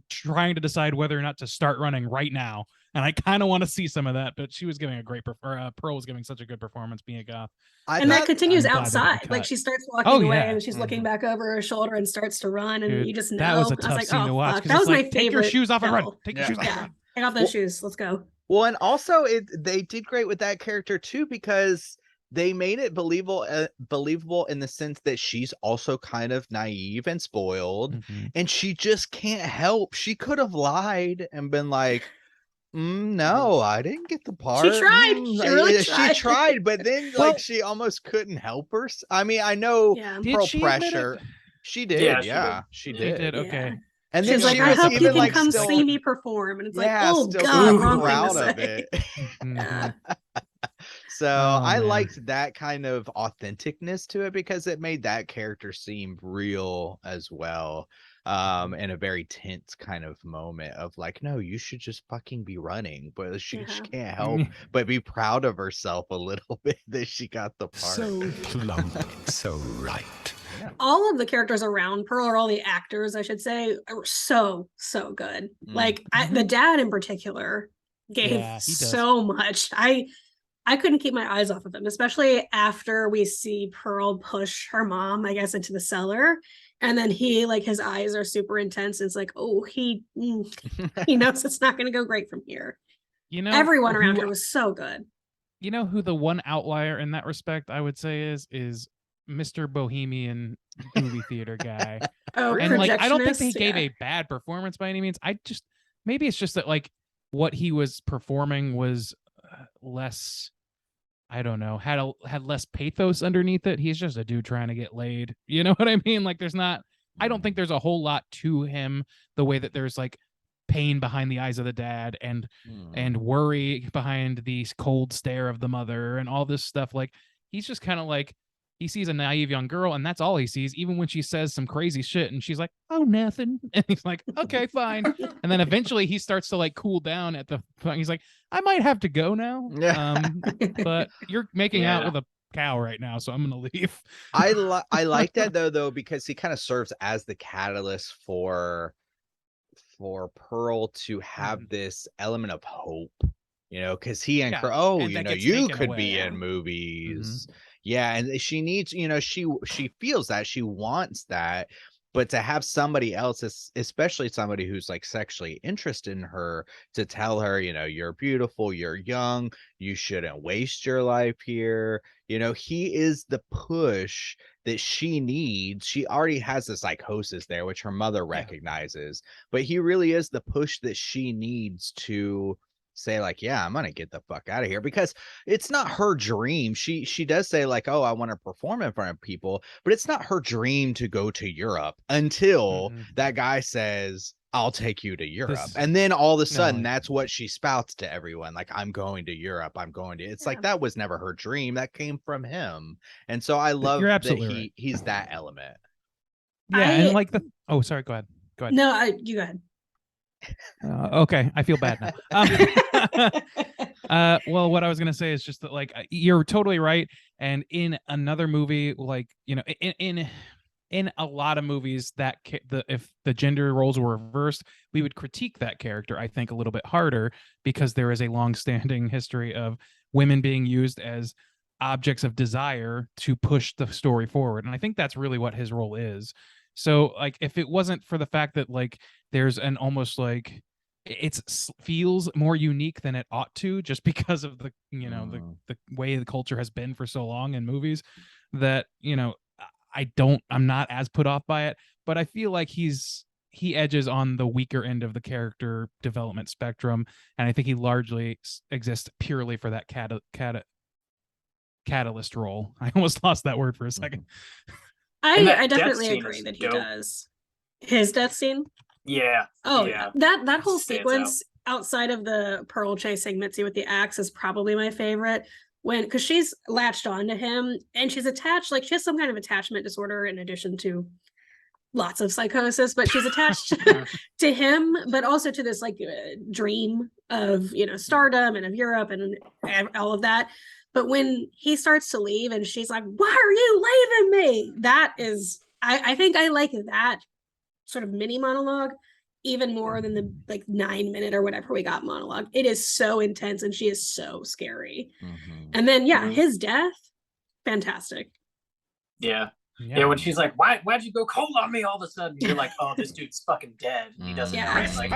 trying to decide whether or not to start running right now, and I kind of want to see some of that. But she was giving a great Pearl was giving such a good performance being a goth. I And that thought- continues I'm glad that it outside. got Like cut. she starts walking Oh, away yeah. and she's looking back over her shoulder and starts to run, and Dude, you just know. that was a I tough like, scene oh, to watch fuck. because That was like, my take favorite. your shoes off and run. kill. Take your Yeah. shoes off and Yeah, run. take off those shoes. Let's go. Well, and also they did great with that character too, because they made it believable in the sense that she's also kind of naive and spoiled, Mhm. and she just can't help. She could have lied and been like, no, I didn't get the part. tried. She really She tried. tried, but then like she almost couldn't help her. I mean, I know Yeah. Did Pearl she admit it? pressure. She did, Yeah, yeah, she she She did. did. Okay. Yeah. And then She's like, she I was hope you even can like come still, see me perform. And it's like, yeah, oh still God, being wrong thing proud to of say. it. Yeah. So Oh, I man. liked that kind of authenticness to it because it made that character seem real as well. In a very tense kind of moment of like, no, you should just fucking be running, but she Yeah. can't help but be proud of herself a little bit that she got the part. So plump, so right. All of the characters around Pearl, or all the actors, I should say, are so good. Like the dad in particular gave Yeah, he does. so much. I couldn't keep my eyes off of him, especially after we see Pearl push her mom, I guess, into the cellar. And then he, like, his eyes are super intense. It's like, oh, he knows it's not going to go great from here. You know, Everyone around who- her was so good. You know who the one outlier in that respect I would say is Mr. Bohemian movie theater guy. Oh, And like I don't think projectionist, that he gave yeah. a bad performance by any means. Maybe it's just that like what he was performing was less, I don't know, had less pathos underneath it. He's just a dude trying to get laid. You know what I mean? Like I don't think there's a whole lot to him the way that there's like pain behind the eyes of the dad and worry behind the cold stare of the mother and all this stuff. Like he's just kind of like, he sees a naive young girl and that's all he sees, even when she says some crazy shit and she's like, oh, nothing. And he's like, okay, fine. And then eventually he starts to like cool down at the point. He's like, I might have to go now. Yeah. But you're making out Yeah. with a cow right now, so I'm gonna leave. I like that though because he kind of serves as the catalyst for Pearl to have this element of hope, because he and Yeah, her, and that gets you taken could away. be in movies. Yeah, and she needs, she feels that, she wants that, but to have somebody else, especially somebody who's like sexually interested in her, to tell her, you're beautiful, you're young, you shouldn't waste your life here. He is the push that she needs. She already has the psychosis there, which her mother recognizes, but he really is the push that she needs to say like, yeah, I'm gonna get the fuck out of here, because it's not her dream. She does say like, oh, I want to perform in front of people, but it's not her dream to go to Europe until that guy says, I'll take you to Europe. And then all of a sudden that's what she spouts to everyone, like, I'm going to Europe, it's like, that was never her dream, that came from him. And so I love You're that absolutely right. he's that element. Yeah, and like oh, sorry, go ahead. Go ahead. No, you go ahead. Okay, I feel bad now. Well, what I was gonna say is just that, like, you're totally right. And in another movie, like, you know, in a lot of movies that if the gender roles were reversed, we would critique that character, I think, a little bit harder, because there is a long-standing history of women being used as objects of desire to push the story forward. And I think that's really what his role is. So, like, if it wasn't for the fact that, like, there's an almost like it feels more unique than it ought to, just because of the, you know, the way the culture has been for so long in movies, that, you know, I'm not as put off by it. But I feel like he edges on the weaker end of the character development spectrum, and I think he largely exists purely for that catalyst role. I almost lost that word for a second. I definitely agree that he does. His death scene? Yeah. Oh, yeah. That whole sequence outside of the Pearl chasing Mitzi with the axe is probably my favorite. Because she's latched on to him and she's attached, like, she has some kind of attachment disorder in addition to lots of psychosis, but she's attached to him, but also to this, like, dream of, you know, stardom and of Europe and all of that. But when he starts to leave and she's like, why are you leaving me? That is, I think I like that sort of mini monologue even more than the, like, 9-minute or whatever we got monologue. It is so intense and she is so scary. And then, his death, fantastic. Yeah. When she's like, why'd you go cold on me all of a sudden? You're like, oh, this dude's fucking dead. He doesn't know it. Like,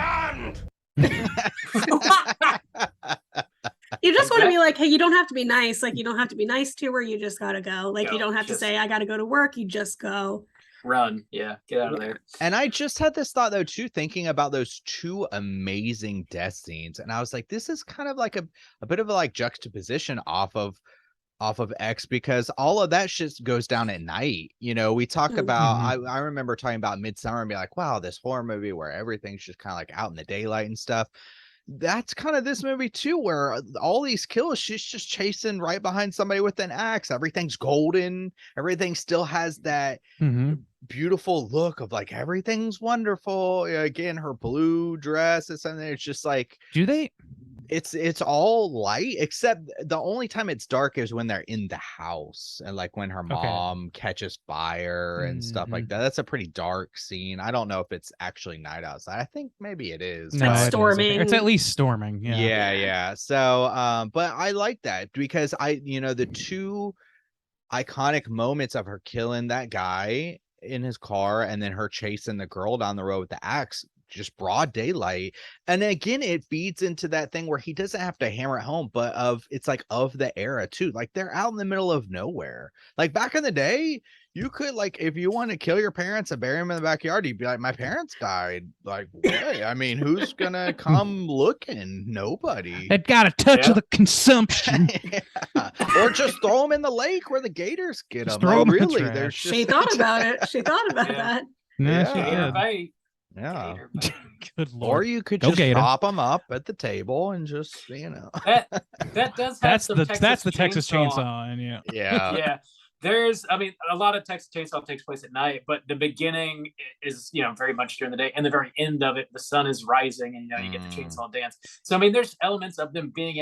you just want to be like, hey, you don't have to be nice. Like, you don't have to be nice to her. You just gotta go. Like, you don't have to say, I gotta go to work. You just go. Run. Yeah. Get out of there. And I just had this thought, though, too, thinking about those two amazing death scenes. And I was like, this is kind of like a bit of a, like, juxtaposition off of X, because all of that shit goes down at night. You know, we talk about, I remember talking about Midsummer and be like, wow, this horror movie where everything's just kind of like out in the daylight and stuff. That's kind of this movie too, where all these kills, she's just chasing right behind somebody with an axe. Everything's golden. Everything still has that beautiful look of, like, everything's wonderful. Again, her blue dress is something. It's just like, it's all light, except the only time it's dark is when they're in the house, and, like, when her mom catches fire and stuff like that. That's a pretty dark scene. I don't know if it's actually night outside. I think maybe it is. No, it's storming. It's at least storming. Yeah. So, but I like that because the two iconic moments of her killing that guy in his car and then her chasing the girl down the road with the axe, just broad daylight. And again, it feeds into that thing where he doesn't have to hammer it home, but it's like of the era too. Like, they're out in the middle of nowhere. Like, back in the day, you could, like, if you want to kill your parents and bury them in the backyard, you'd be like, my parents died. Like, hey, I mean, who's gonna come looking? Nobody. They've got a touch of the consumption. Or just throw them in the lake where the gators get them. Throw them in the really, trash. there's just... She thought about it. She thought about that. Yeah. Good Lord. Or you could just chop them up at the table and just, that does have that's the Texas Chainsaw. And yeah. There's, I mean, a lot of Texas Chainsaw takes place at night, but the beginning is, very much during the day, and the very end of it, the sun is rising, and you get the chainsaw dance. So I mean, there's elements of them being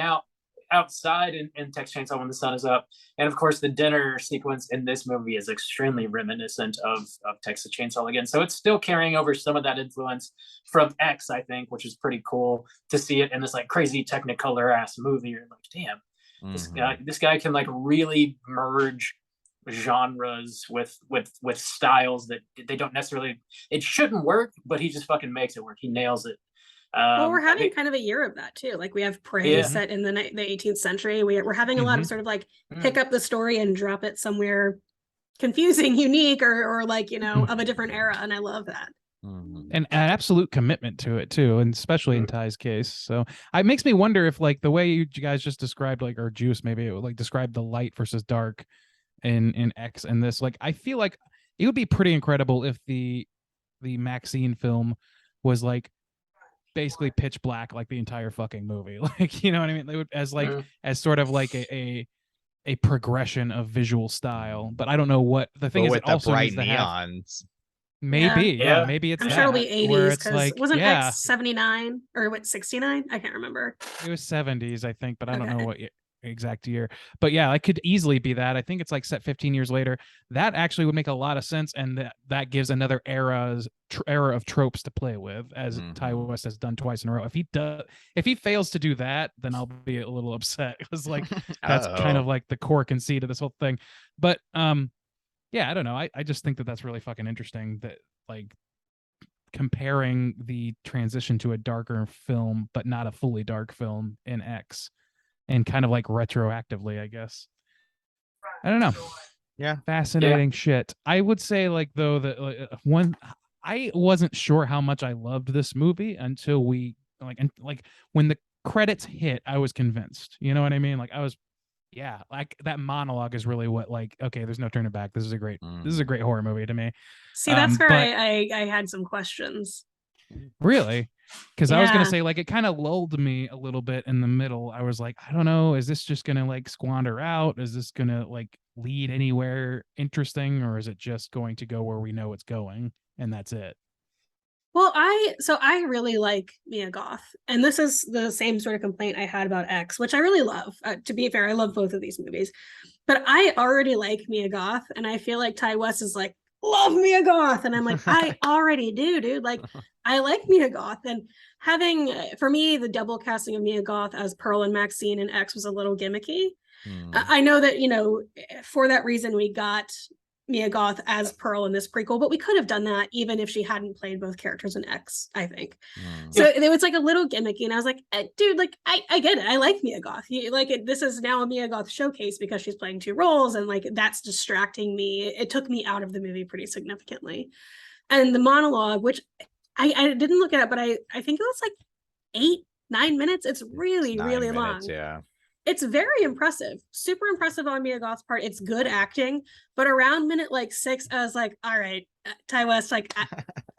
outside in Texas Chainsaw when the sun is up, and of course the dinner sequence in this movie is extremely reminiscent of Texas Chainsaw again. So it's still carrying over some of that influence from X, I think, which is pretty cool to see it in this, like, crazy Technicolor ass movie. You're like, damn, this guy can, like, really merge genres with styles that they don't necessarily, it shouldn't work, but he just fucking makes it work. He nails it. Well, we're having kind of a year of that too. Like, we have Prey set in the 18th century. We're having a lot of sort of, like, pick up the story and drop it somewhere confusing, unique, or like, of a different era, and I love that. And an absolute commitment to it too, and especially in Ty's case. So it makes me wonder if, like, the way you guys just described, like, or Juice maybe, it would, like, describe the light versus dark in X and this, like, I feel like it would be pretty incredible if the Maxine film was, like, basically pitch black, like the entire fucking movie. Like, you know what I mean? They would, as sort of like a progression of visual style. But I don't know what the thing is. It also bright needs to neons. Maybe, Yeah. maybe it's I'm that, sure it'll be where 80s it's because like, wasn't yeah, X 79 or what 69? I can't remember. it was 70s, I think, but I don't know Okay. what exact year. But yeah, it could easily be that. I think it's like set 15 years later. That actually would make a lot of sense, and that gives another era of tropes to play with, as Ty Mhm. West has done twice in a row. If he fails to do that, then I'll be a little upset, because like that's kind Uh-oh. of like the core conceit of this whole thing. But yeah, I don't know. I just think that that's really fucking interesting, that like comparing the transition to a darker film, but not a fully dark film in X, and kind of like retroactively, I guess. I don't know. Yeah. Fascinating shit. I would say, like, though, that one, I wasn't sure how much I loved this movie until we like when the credits hit, I was convinced. You know what I mean? Like, I was, yeah, like that monologue is really what, like, okay, there's no turning back. This is a great horror movie to me. See, that's where But I had some questions. really, because I was gonna Yeah. say, like, it kind of lulled me a little bit in the middle. I was like, I don't know, is this just gonna like squander out? Is this gonna like lead anywhere interesting, or is it just going to go where we know it's going and that's it? Well, I really like Mia Goth, and this is the same sort of complaint I had about X, which I really love. To be fair, I love both of these movies, but I already like Mia Goth, and I feel like Ty West is like, love Mia Goth, and I'm like, I already do, dude. Like, I like Mia Goth, and having for me the double casting of Mia Goth as Pearl and Maxine in X was a little gimmicky. I know that, for that reason we got Mia Goth as Pearl in this prequel, but we could have done that even if she hadn't played both characters in X, I think. So it was like a little gimmicky, and I was like, dude, like I get it. I like Mia Goth. This is now a Mia Goth showcase because she's playing two roles, and like that's distracting me. It took me out of the movie pretty significantly. And the monologue, which I didn't look at it, but I think it was like 8-9 minutes. It's really, It's 9 really minutes, long. yeah. It's very impressive, super impressive on Mia Goth's part. It's good acting, but around minute like 6, I was like, all right, Ty West, like,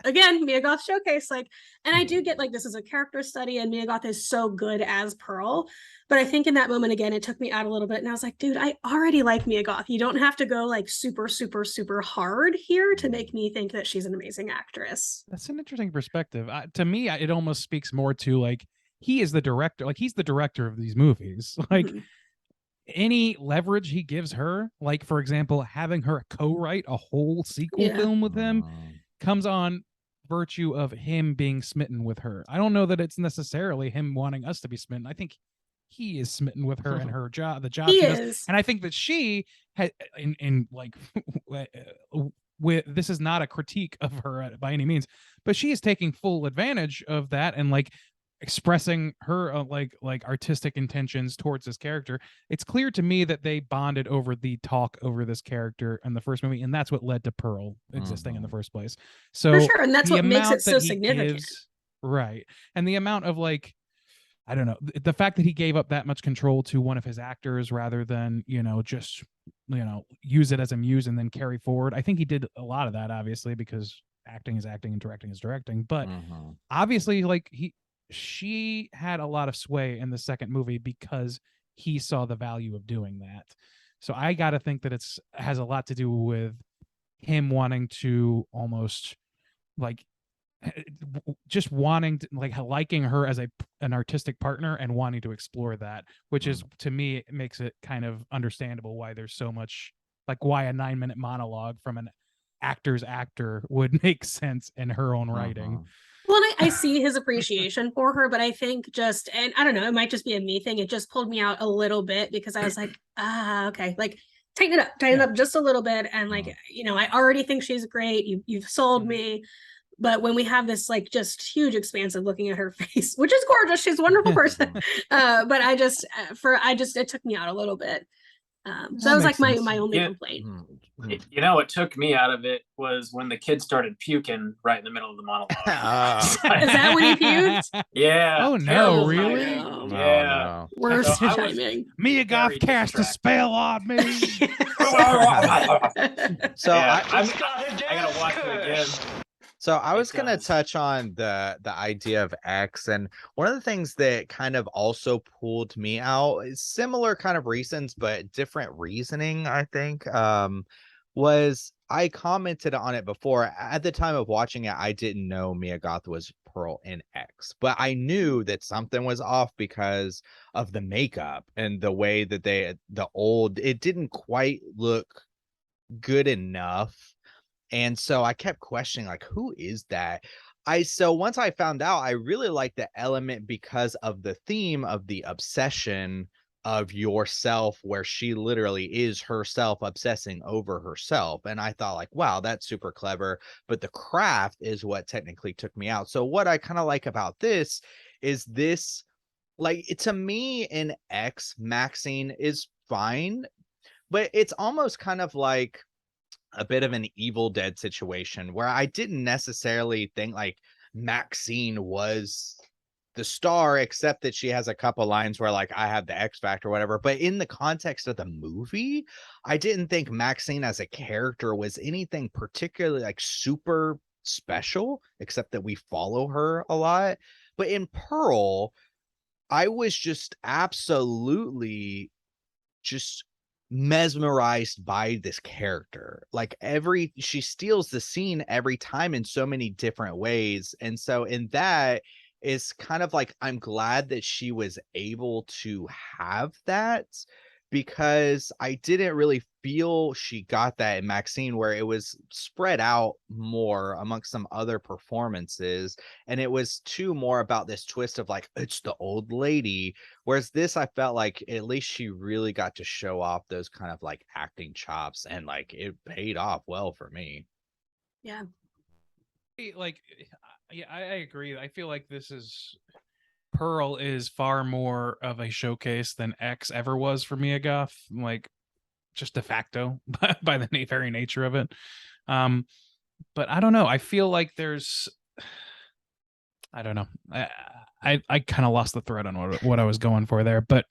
again, Mia Goth showcase, like, and I do get like this is a character study, and Mia Goth is so good as Pearl, but I think in that moment again, it took me out a little bit, and I was like, dude, I already like Mia Goth. You don't have to go like super, super, super hard here to make me think that she's an amazing actress. That's an interesting perspective. To me, it almost speaks more to like, he is the director, like he's the director of these movies. Like, any leverage he gives her, like for example, having her co-write a whole sequel film with him, comes on virtue of him being smitten with her. I don't know that it's necessarily him wanting us to be smitten. I think he is smitten with her and her job, the job He she does. is. And I think that she had in like with, this is not a critique of her by any means, but she is taking full advantage of that and like expressing her like artistic intentions towards this character. It's clear to me that they bonded over the talk over this character in the first movie, and that's what led to Pearl existing in the first place. So for sure, and that's the what makes amount it so that he significant. gives, right, and the amount of like, I don't know, the fact that he gave up that much control to one of his actors rather than, just, use it as a muse and then carry forward. I think he did a lot of that, obviously, because acting is acting and directing is directing. But obviously, like, she had a lot of sway in the second movie because he saw the value of doing that. So I got to think that has a lot to do with him wanting to almost like just wanting to, like, liking her as an artistic partner and wanting to explore that, which is, to me, it makes it kind of understandable why there's so much, like, why a 9-minute monologue from an actor's actor would make sense in her own writing. Well, and I see his appreciation for her, but I think and I don't know, it might just be a me thing. It just pulled me out a little bit because I was like, okay, like tighten it up just a little bit. And like, I already think she's great. You've sold me. But when we have this like just huge expanse of looking at her face, which is gorgeous, she's a wonderful person. But it took me out a little bit. So that was like my only complaint. What took me out of it was when the kid started puking right in the middle of the monologue. Is that when he puked? Yeah. Oh no, really? No. Yeah. Worst So timing. Mia Goth cast a spell on me. So I gotta watch it again. So I was going to touch on the idea of X, and one of the things that kind of also pulled me out is similar kind of reasons, but different reasoning, I think, was I commented on it before. At the time of watching it, I didn't know Mia Goth was Pearl in X, but I knew that something was off because of the makeup and the way that it didn't quite look good enough. And so I kept questioning, like, who is that? So once I found out, I really liked the element because of the theme of the obsession of yourself, where she literally is herself obsessing over herself. And I thought, like, wow, that's super clever. But the craft is what technically took me out. So what I kind of like about this is this, like, to me in X, Maxine is fine, but it's almost kind of like a bit of an Evil Dead situation where I didn't necessarily think like Maxine was the star, except that she has a couple lines where like I have the X Factor or whatever. But in the context of the movie, I didn't think Maxine as a character was anything particularly like super special, except that we follow her a lot. But in Pearl, I was just absolutely just mesmerized by this character. Like she steals the scene every time in so many different ways. And so in that is kind of like, I'm glad that she was able to have that, because I didn't really feel she got that in Maxine, where it was spread out more amongst some other performances. And it was too more about this twist of like, it's the old lady. Whereas this, I felt like at least she really got to show off those kind of like acting chops, and like it paid off well for me. Yeah. Like, yeah, I agree. I feel like Pearl is far more of a showcase than X ever was for Mia Goth, like just de facto by the very nature of it. But I don't know. I feel like I don't know. I kind of lost the thread on what I was going for there, but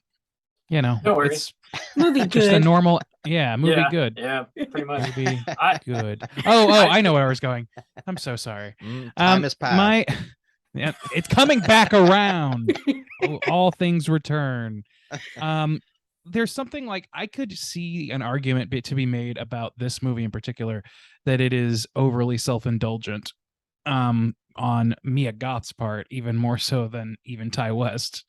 you know, No worries. it's Movie just a good. normal, movie Yeah, good. Yeah, pretty much. Movie I- good. I know where I was going. I'm so sorry. Time has passed. Yeah, it's coming back around. All things return. There's something like I could see an argument to be made about this movie in particular, that it is overly self-indulgent on Mia Goth's part, even more so than even Ty West.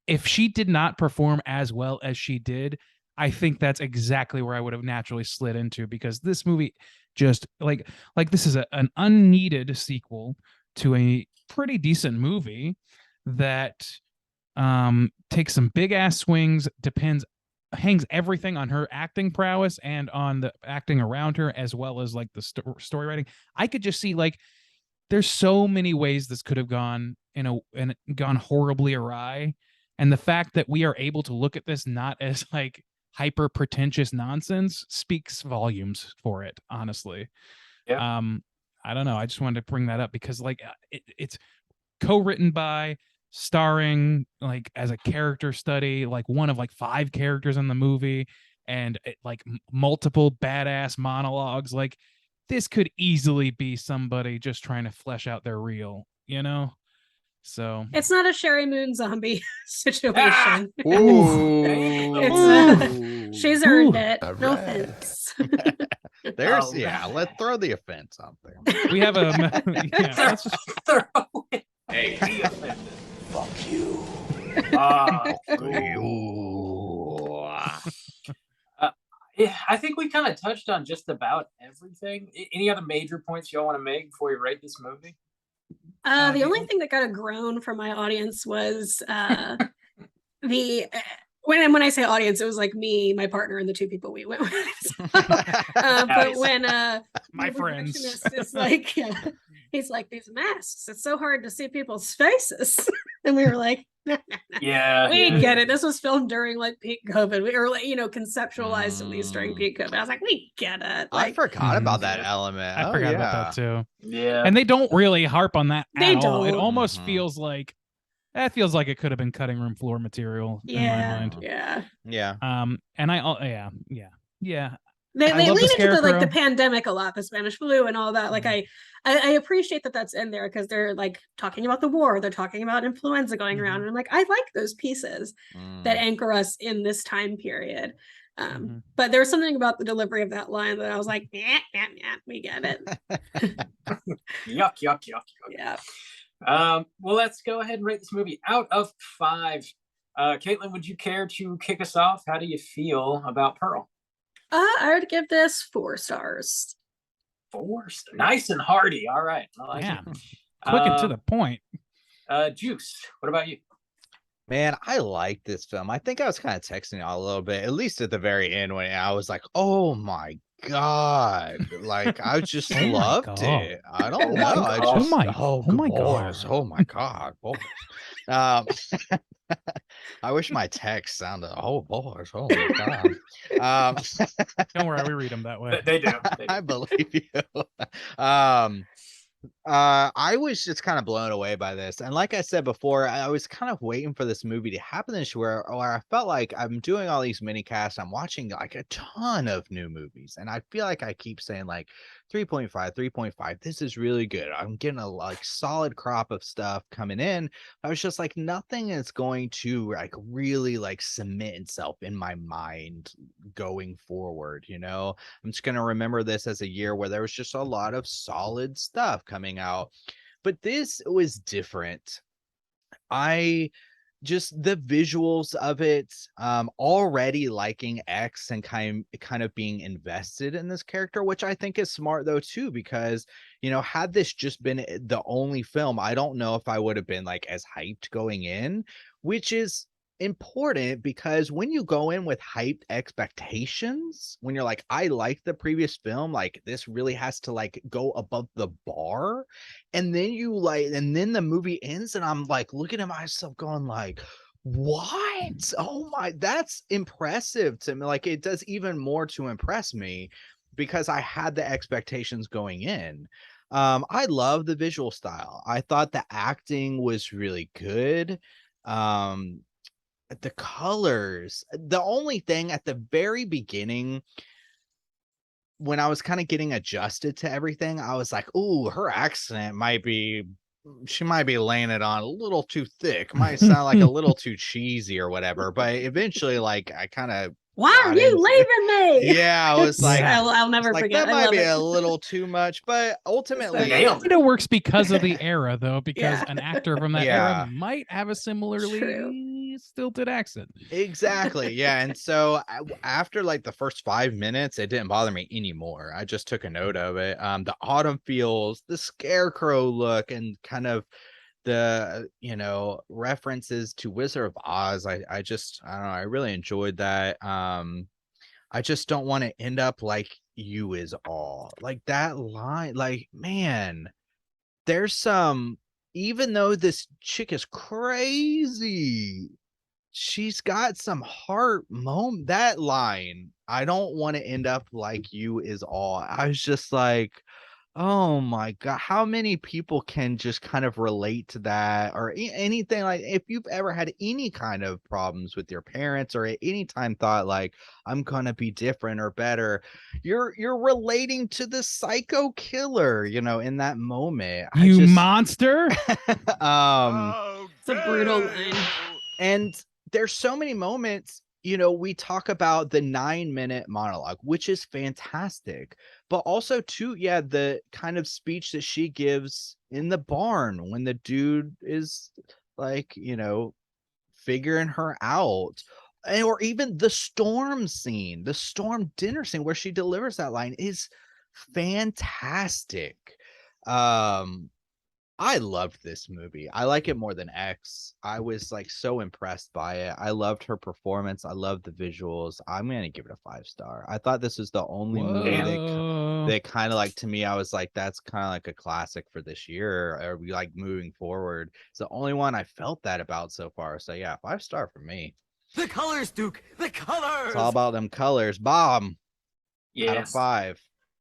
If she did not perform as well as she did, I think that's exactly where I would have naturally slid into, because this movie just like this is an unneeded sequel to a pretty decent movie that takes some big ass swings, hangs everything on her acting prowess and on the acting around her, as well as like the story writing. I could just see like there's so many ways this could have gone and gone horribly awry, and the fact that we are able to look at this not as like hyper pretentious nonsense speaks volumes for it, honestly. Yeah. I don't know, I just wanted to bring that up because like it's co-written by, starring like as a character study, like one of like 5 characters in the movie, and like multiple badass monologues. Like this could easily be somebody just trying to flesh out their reel, you know? So It's not a Sherry Moon zombie situation. Ooh. She's earned Ooh. it. No Alright. offense. There's Alright. let's throw the offense out there. we have a let's just, Hey, be offended. Fuck you. Yeah, I think we kind of touched on just about everything. Any other major points y'all want to make before we rate this movie? The only thing that got a groan from my audience was the when I say audience, it was like me, my partner, and the 2 people we went with. But when my the friends. projectionist is like, he's like, these masks, it's so hard to see people's faces. And we were like, Yeah, we yeah. get it. This was filmed during like peak COVID. We were like, conceptualized at least during peak COVID. I was like, we get it. I Like, forgot about Yeah. that element. I forgot about that too. Yeah. And they don't really harp on that They at all. It don't. almost Mhm. feels like it could have been cutting room floor material in my mind. yeah. Yeah. And yeah. They I lean love the into the Scarecrow. pandemic a lot, the Spanish flu and all that. Like I appreciate that that's in there because they're like talking about the war, they're talking about influenza going around, and I'm like, I like those pieces that anchor us in this time period. But there was something about the delivery of that line that I was like, yeah, we get it. Yuck, yuck, yuck, yuck. Yeah. Well, let's go ahead and rate this movie out of 5. Caitlin, would you care to kick us off? How do you feel about Pearl? I would give this 4 stars. 4 stars. Nice and hearty. All right. I like Yeah. it. Quick and to the point. Juice, what about you? Man, I like this film. I think I was kind of texting y'all a little bit, at least at the very end when I was like, "Oh my god!" Like I just Oh my loved God. it. I don't Oh my know. I God. just Oh my boys. God. Oh my god, boys. Um, I wish my text sounded. Oh boys. Oh my god. Don't worry, we read them that way. They do. They do. I believe you. I was just kind of blown away by this. And like I said before, I was kind of waiting for this movie to happen this year where I felt like I'm doing all these mini casts. I'm watching like a ton of new movies. And I feel like I keep saying like 3.5, 3.5. This is really good. I'm getting a like solid crop of stuff coming in. I was just like, nothing is going to like really like cement itself in my mind going forward, you know? I'm just going to remember this as a year where there was just a lot of solid stuff coming out. But this was different. I just the visuals of it, already liking X and kind of being invested in this character, which I think is smart though too, because you know, had this just been the only film, I don't know if I would have been like as hyped going in, which is important because when you go in with hyped expectations, when you're like, I like the previous film, like this really has to like go above the bar, and then the movie ends and I'm like looking at myself going like, what? Oh my, that's impressive to me. Like it does even more to impress me because I had the expectations going in. I love the visual style. I thought the acting was really good. The colors, the only thing at the very beginning when I was kind of getting adjusted to everything, I was like, "Ooh, her accent she might be laying it on a little too thick, might sound like a little too cheesy or whatever." But eventually, like, I kind of Why are you leaving me? Yeah, I was like, I'll never like forget. that I might love be it. a little too much, but ultimately, Nailed It works because of the era, though, because Yeah. an actor from that Yeah. era might have a similarly stilted accent. Exactly. Yeah. And so after like the first 5 minutes, it didn't bother me anymore. I just took a note of it. The autumn feels, the Scarecrow look, and kind of the, you know, references to Wizard of Oz. I don't know. I really enjoyed that. I just don't want to end up like you is all. Like that line, like, man, there's some, even though this chick is crazy, she's got some heart moment. That line, I don't want to end up like you is all. I was just like, oh my god, how many people can just kind of relate to that, or anything? Like if you've ever had any kind of problems with your parents, or at any time thought like, I'm gonna be different or better, you're relating to the psycho killer, you know, in that moment. You monster. It's a brutal line. And there's so many moments, you know, we talk about the 9-minute monologue, which is fantastic, but also too, yeah, the kind of speech that she gives in the barn when the dude is like, you know, figuring her out, or even the storm scene, the storm dinner scene where she delivers that line is fantastic. I loved this movie. I like it more than X. I was like so impressed by it. I loved her performance. I loved the visuals. I'm gonna give it a 5-star. I thought this was the only movie that kind of like, to me, I was like, that's kind of like a classic for this year, or we like moving forward. It's the only one I felt that about so far. So yeah, 5-star for me. The colors, Duke. The colors. It's all about them colors. Bob, out of Yes. 5,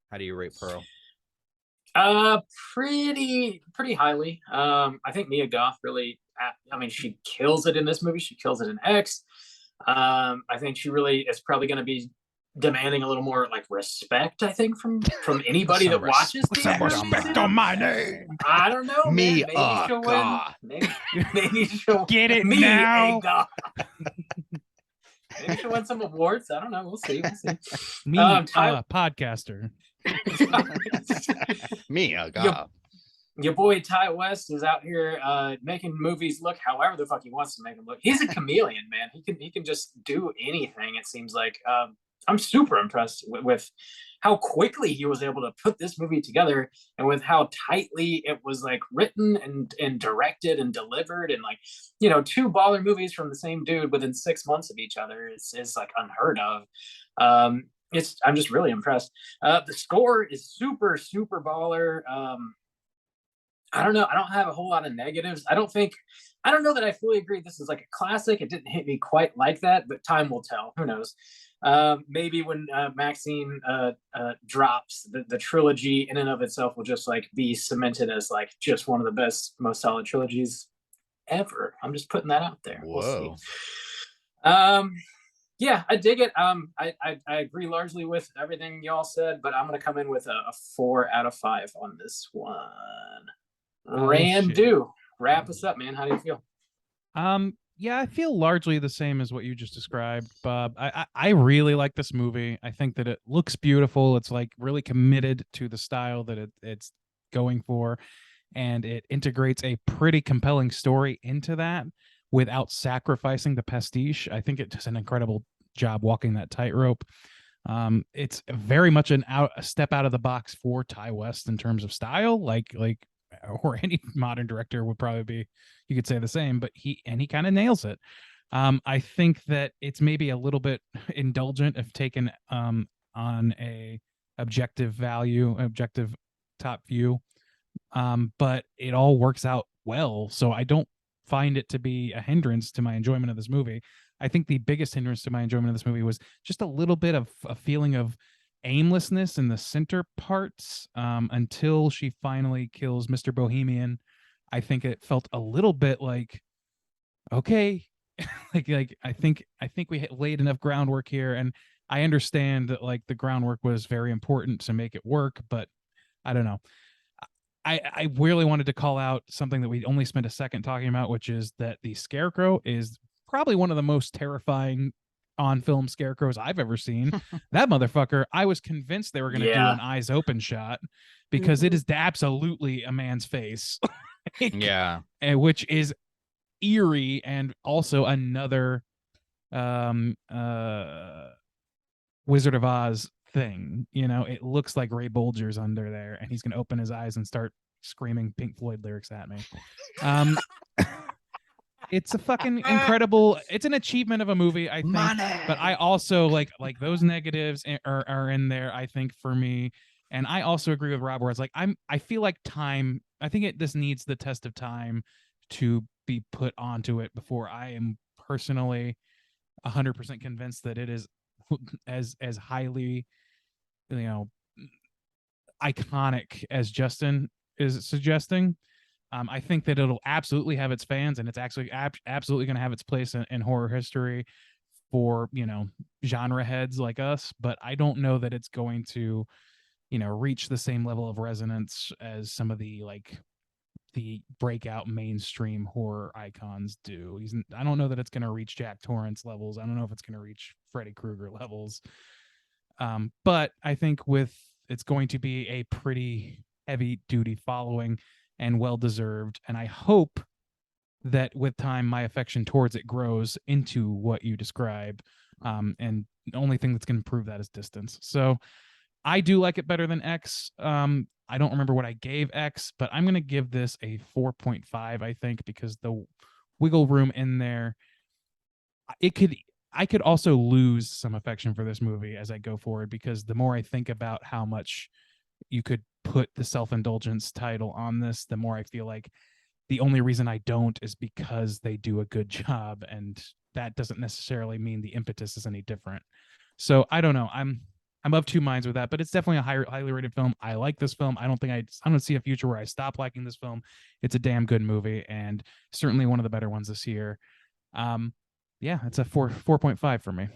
how do you rate Pearl? Pretty highly. I think Mia Goth really, I mean, she kills it in this movie. She kills it in X. I think she really is probably going to be demanding a little more like respect, I think, from anybody that watches these movies. Respect on my name. I don't know, man. Mia Maybe she'll win. Goth. Maybe she'll Get it Mia now. Goth. Maybe she'll win some awards. I don't know. We'll see. Me, podcaster. Me, a god. Your boy Ty West is out here making movies look however the fuck he wants to make them look. He's a chameleon, man. He can just do anything. It seems like. I'm super impressed with how quickly he was able to put this movie together, and with how tightly it was like written and directed and delivered, and like, you know, 2 baller movies from the same dude within 6 months of each other is like unheard of. I'm just really impressed. The score is super baller. I don't know. I don't have a whole lot of negatives. I don't know that I fully agree this is like a classic. It didn't hit me quite like that, but time will tell. Who knows? Maybe when Maxine drops, the trilogy in and of itself will just like be cemented as like just one of the best, most solid trilogies ever. I'm just putting that out there. Whoa. We'll see. Yeah, I dig it. I agree largely with everything y'all said, but I'm gonna come in with a 4 out of 5 on this one. Randu, wrap us up, man. How do you feel? Yeah, I feel largely the same as what you just described, Bob. I really like this movie. I think that it looks beautiful. It's like really committed to the style that it's going for, and it integrates a pretty compelling story into that without sacrificing the pastiche. I think it does an incredible job walking that tightrope. It's very much a step out of the box for Ty West in terms of style, like or any modern director would probably be, you could say the same, but he kind of nails it. I think that it's maybe a little bit indulgent if taken on a objective top view, but it all works out well. So I don't find it to be a hindrance to my enjoyment of this movie. I think the biggest hindrance to my enjoyment of this movie was just a little bit of a feeling of aimlessness in the center parts until she finally kills Mr. Bohemian. I think it felt a little bit like, okay, like I think we laid enough groundwork here, and I understand that like the groundwork was very important to make it work, but I don't know. I really wanted to call out something that we only spent a second talking about, which is that the Scarecrow is probably one of the most terrifying on-film scarecrows I've ever seen. That motherfucker, I was convinced they were going to do an eyes open shot, because it is absolutely a man's face. Yeah. Which is eerie, and also another Wizard of Oz thing. You know, it looks like Ray Bolger's under there, and he's going to open his eyes and start screaming Pink Floyd lyrics at me. It's a fucking incredible, it's an achievement of a movie, I think. Money. But I also like those negatives are in there, I think, for me. And I also agree with Rob, where it's like I feel like time, I think this needs the test of time to be put onto it before I am personally 100% convinced that it is as highly, you know, iconic as Justin is suggesting. I think that it'll absolutely have its fans, and it's actually absolutely going to have its place in horror history for, you know, genre heads like us. But I don't know that it's going to, you know, reach the same level of resonance as some of the breakout mainstream horror icons do. I don't know that it's going to reach Jack Torrance levels. I don't know if it's going to reach Freddy Krueger levels. But I think it's going to be a pretty heavy duty following, and well-deserved. And I hope that with time, my affection towards it grows into what you describe. And the only thing that's going to prove that is distance. So I do like it better than X. I don't remember what I gave X, but I'm going to give this a 4.5, I think, because the wiggle room in there, I could also lose some affection for this movie as I go forward, because the more I think about how much you could put the self-indulgence title on this, the more I feel like the only reason I don't is because they do a good job, and that doesn't necessarily mean the impetus is any different. So I don't know. I'm of two minds with that, but it's definitely a highly rated film. I like this film. I don't see a future where I stop liking this film. It's a damn good movie, and certainly one of the better ones this year. Yeah, it's a 4.5 for me.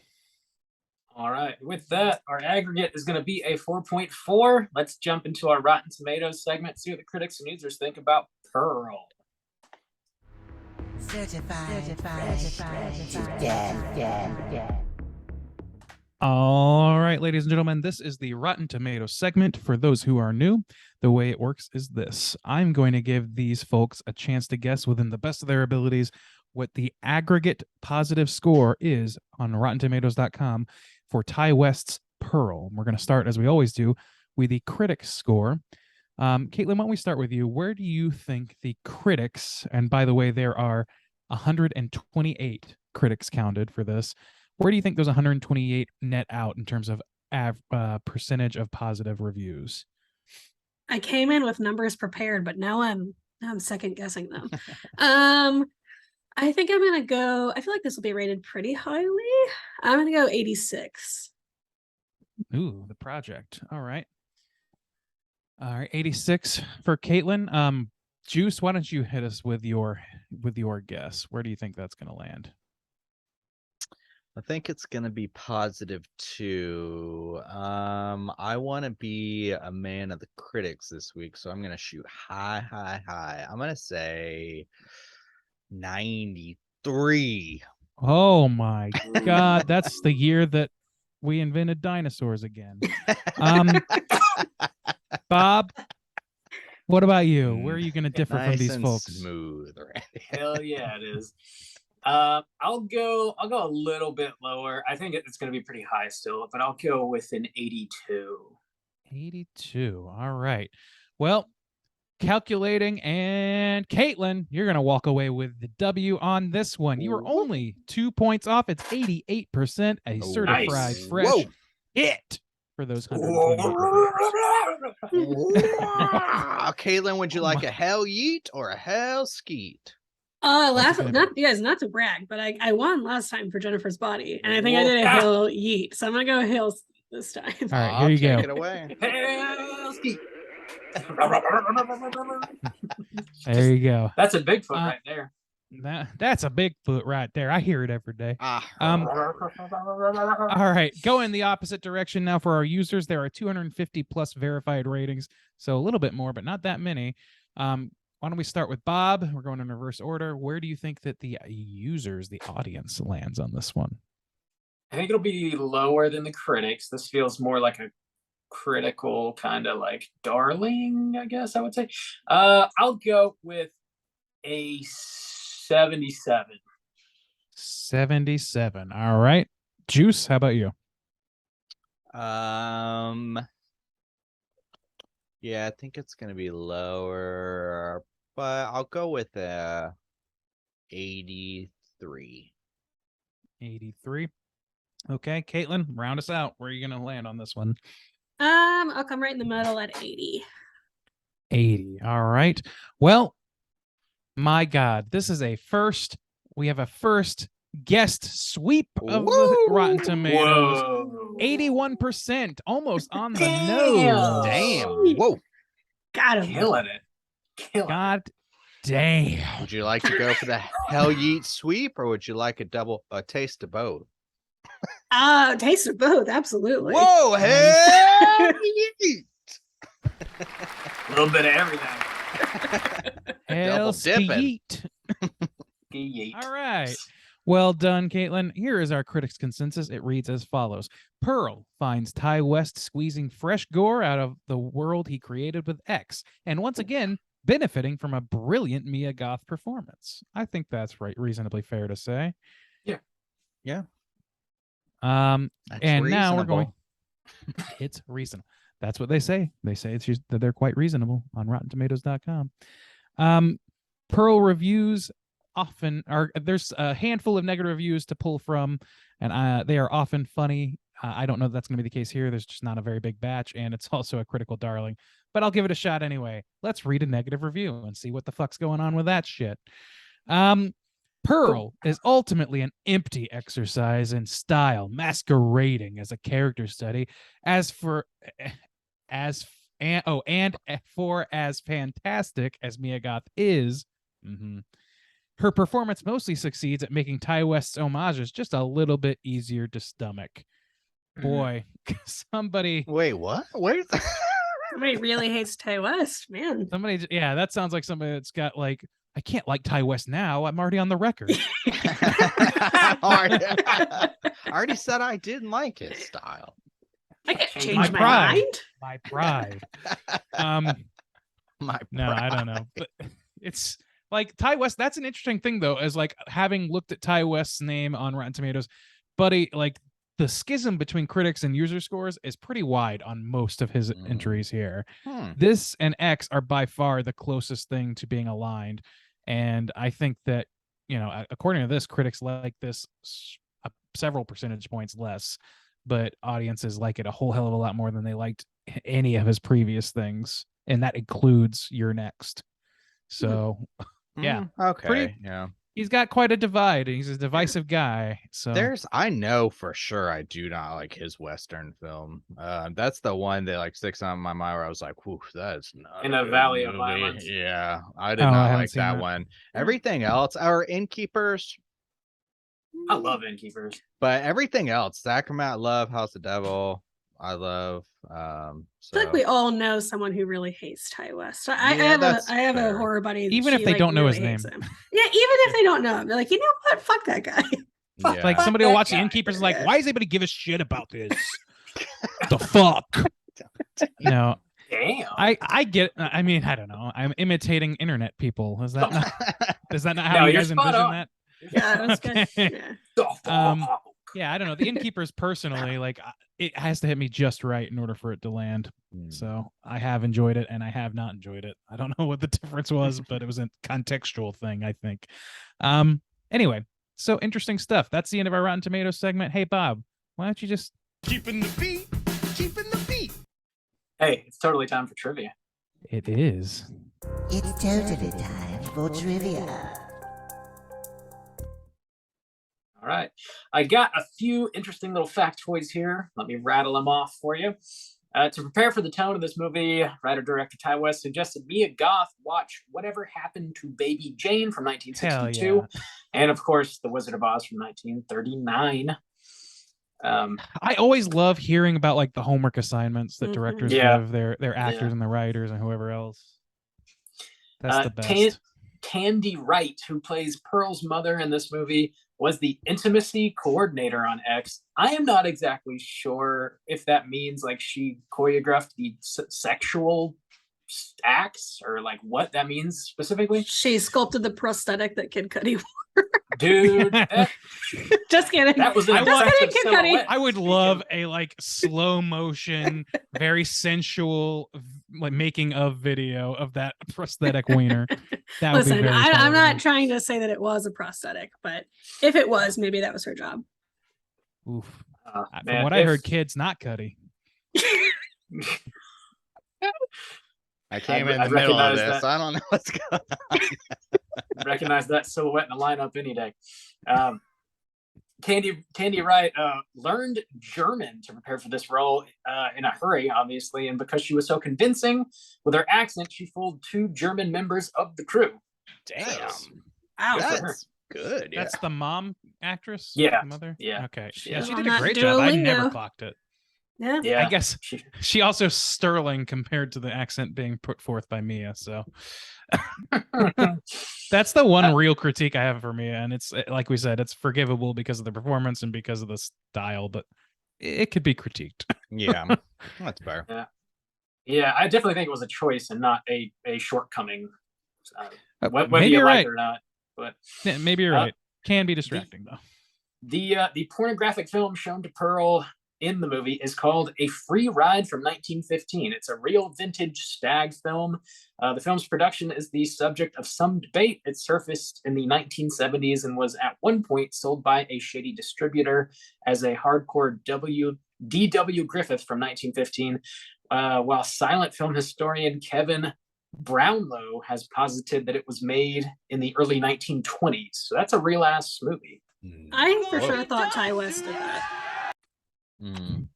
All right. With that, our aggregate is going to be a 4.4. Let's jump into our Rotten Tomatoes segment, see what the critics and users think about Pearl. Certified. All right, ladies and gentlemen, this is the Rotten Tomatoes segment. For those who are new, the way it works is this. I'm going to give these folks a chance to guess within the best of their abilities what the aggregate positive score is on RottenTomatoes.com for Ty West's Pearl. We're going to start, as we always do, with the critics score. Caitlin, why don't we start with you? Where do you think the critics, and by the way, there are 128 critics counted for this, where do you think those 128 net out in terms of percentage of positive reviews? I came in with numbers prepared, but now I'm second guessing them. I think I'm gonna go. I feel like this will be rated pretty highly. I'm gonna go 86. Ooh, The Project. All right. 86 for Caitlin. Juice, why don't you hit us with your guess? Where do you think that's gonna land? I think it's gonna be positive 2. I want to be a man of the critics this week, so I'm gonna shoot high. I'm gonna say 93. Oh my God, that's the year that we invented dinosaurs again. Bob, what about you? Where are you gonna differ from Nice these and folks? smooth, right? Hell yeah, it is. I'll go a little bit lower. I think it's going to be pretty high still, but I'll go with an 82. 82. All right. Well, calculating, and Caitlin, you're going to walk away with the W on this one. You are only 2 points off. It's 88%, a certified Nice. fresh Whoa. hit for those 128. Caitlin, would you Oh like my- a hell yeet or a hell skeet? Last gonna not not to brag, but I won last time for Jennifer's Body, and I think I did a hill yeet, so I'm gonna go hill this time. All right, here you Take go. it away. Hell ski. There you go. That's a Bigfoot right there. That's a Bigfoot right there. I hear it every day. Ah, All right, going the opposite direction now for our users. There are 250 plus verified ratings, so a little bit more, but not that many. Why don't we start with Bob? We're going in reverse order. Where do you think that the users, the audience, lands on this one? I think it'll be lower than the critics. This feels more like a critical kind of like darling, I guess I would say. I'll go with a 77. 77. All right. Juice, how about you? yeah, I think it's gonna be lower, but I'll go with 83. 83. Okay, Caitlin, round us out. Where are you going to land on this one? I'll come right in the middle at 80. 80. All right. Well, my God, this is a first. We have a first guest sweep of the Rotten Tomatoes. Whoa. 81%, almost on the Damn. nose. Damn. Whoa. Got him. Killing it. God damn. Would you like to go for the hell yeet sweep, or would you like a taste of both? Taste of both, absolutely. Whoa, hell yeet. A little bit of everything. Hell dipping. skeet. All right. Well done, Caitlin. Here is our critics' consensus. It reads as follows. Pearl finds Ty West squeezing fresh gore out of the world he created with X, and once again, benefiting from a brilliant Mia Goth performance. I think that's reasonably fair to say. Yeah. Yeah. And now we're going. reasonable. It's reasonable. That's what they say. They say that they're quite reasonable on RottenTomatoes.com. Pearl reviews often are. There's a handful of negative reviews to pull from, and they are often funny. I don't know if that's going to be the case here. There's just not a very big batch, and it's also a critical darling. But I'll give it a shot anyway. Let's read a negative review and see what the fuck's going on with that shit. Pearl is ultimately an empty exercise in style, masquerading as a character study. For as fantastic as Mia Goth is, her performance mostly succeeds at making Ty West's homages just a little bit easier to stomach. Boy, somebody. Wait, what? Where's Somebody really hates Ty West, man. Somebody, yeah, that sounds like somebody that's got like I can't like Ty West now. I'm already on the record. I already said I didn't like his style. I can't Change change my my pride. mind. My pride. My No, I don't know. But it's like Ty West. That's an interesting thing, though, as like having looked at Ty West's name on Rotten Tomatoes, buddy, like the schism between critics and user scores is pretty wide on most of his entries here. This and X are by far the closest thing to being aligned. And I think that, according to this, critics like this several percentage points less, but audiences like it a whole hell of a lot more than they liked any of his previous things. And that includes Your Next. So, yeah. Okay. Yeah. He's got quite a divide. He's a divisive guy. So I know for sure I do not like his Western film. That's the one that like sticks on my mind where I was like, whew, that's not In a a good Valley of movie. Violence. Yeah. I did I not haven't like seen that that. one. Everything else, our Innkeepers, I love Innkeepers. but everything else, Sacrament, love, House of Devil, I love. I feel like we all know someone who really hates Ty West. I Yeah, have that's a fair. horror buddy. Even if they don't know his hates name. him. Yeah, even if they don't know him, they're like, you know what? Fuck that guy. Yeah. like somebody will watch The guy. Innkeepers like, Yeah. why is anybody give a shit about this? The fuck? No, Damn. I get. I mean, I don't know. I'm imitating internet people. Is that not how No, you you're guys spot envision on. that? Yeah, that's good. Okay. Yeah. Yeah, I don't know. The Innkeepers personally, like, it has to hit me just right in order for it to land. Hmm. So I have enjoyed it and I have not enjoyed it. I don't know what the difference was, but it was a contextual thing, I think. Anyway, so interesting stuff. That's the end of our Rotten Tomatoes segment. Hey, Bob, why don't you just Keeping the beat, keeping the beat. Hey, it's totally time for trivia. It is. It's totally time for trivia. All right. I got a few interesting little factoids here. Let me rattle them off for you. To prepare for the tone of this movie, writer-director Ty West suggested Mia Goth watch Whatever Happened to Baby Jane from 1962. Hell yeah. And, of course, The Wizard of Oz from 1939. I always love hearing about like the homework assignments that Mhm. directors Yeah. give their actors Yeah. and the writers and whoever else. That's the best. Tandy Wright, who plays Pearl's mother in this movie, was the intimacy coordinator on X. I am not exactly sure if that means like she choreographed the sexual acts or like what that means specifically. She sculpted the prosthetic that Kid Cudi. Dude, Just kidding. that was an I want- impressive Kid Cudi. silhouette. I would love a like slow motion, very sensual like making of video of that prosthetic wiener. That would be Listen, very I'm fun. not trying to say that it was a prosthetic, but if it was, maybe that was her job. Oof. From Man, what I heard, kids not Cuddy. I came I in the middle of recognize this. that. I don't know what's going on. Recognize that silhouette in the lineup any day. Tandy Wright learned German to prepare for this role in a hurry, obviously, and because she was so convincing with her accent, she fooled 2 German members of the crew. Damn. Wow. That's good. Yeah. That's the mom actress? Yeah, The mother? yeah. Okay. She Yeah, is she on did a that great job. I never Duolingo. clocked it. Yeah. Yeah, I guess she- she also sterling compared to the accent being put forth by Mia. So that's the one real critique I have for Mia. And it's like we said, it's forgivable because of the performance and because of the style, but it could be critiqued. Yeah. That's fair. yeah, I definitely think it was a choice and not a shortcoming. Whether Maybe you you're like right. it or not, but Yeah, maybe you're right. Can be distracting though. the pornographic film shown to Pearl in the movie is called A Free Ride from 1915. It's a real vintage stag film. The film's production is the subject of some debate. It surfaced in the 1970s and was at one point sold by a shady distributor as a hardcore D.W. Griffith from 1915, while silent film historian Kevin Brownlow has posited that it was made in the early 1920s. So that's a real ass movie. I for Whoa. sure thought Ty West did that. Mm.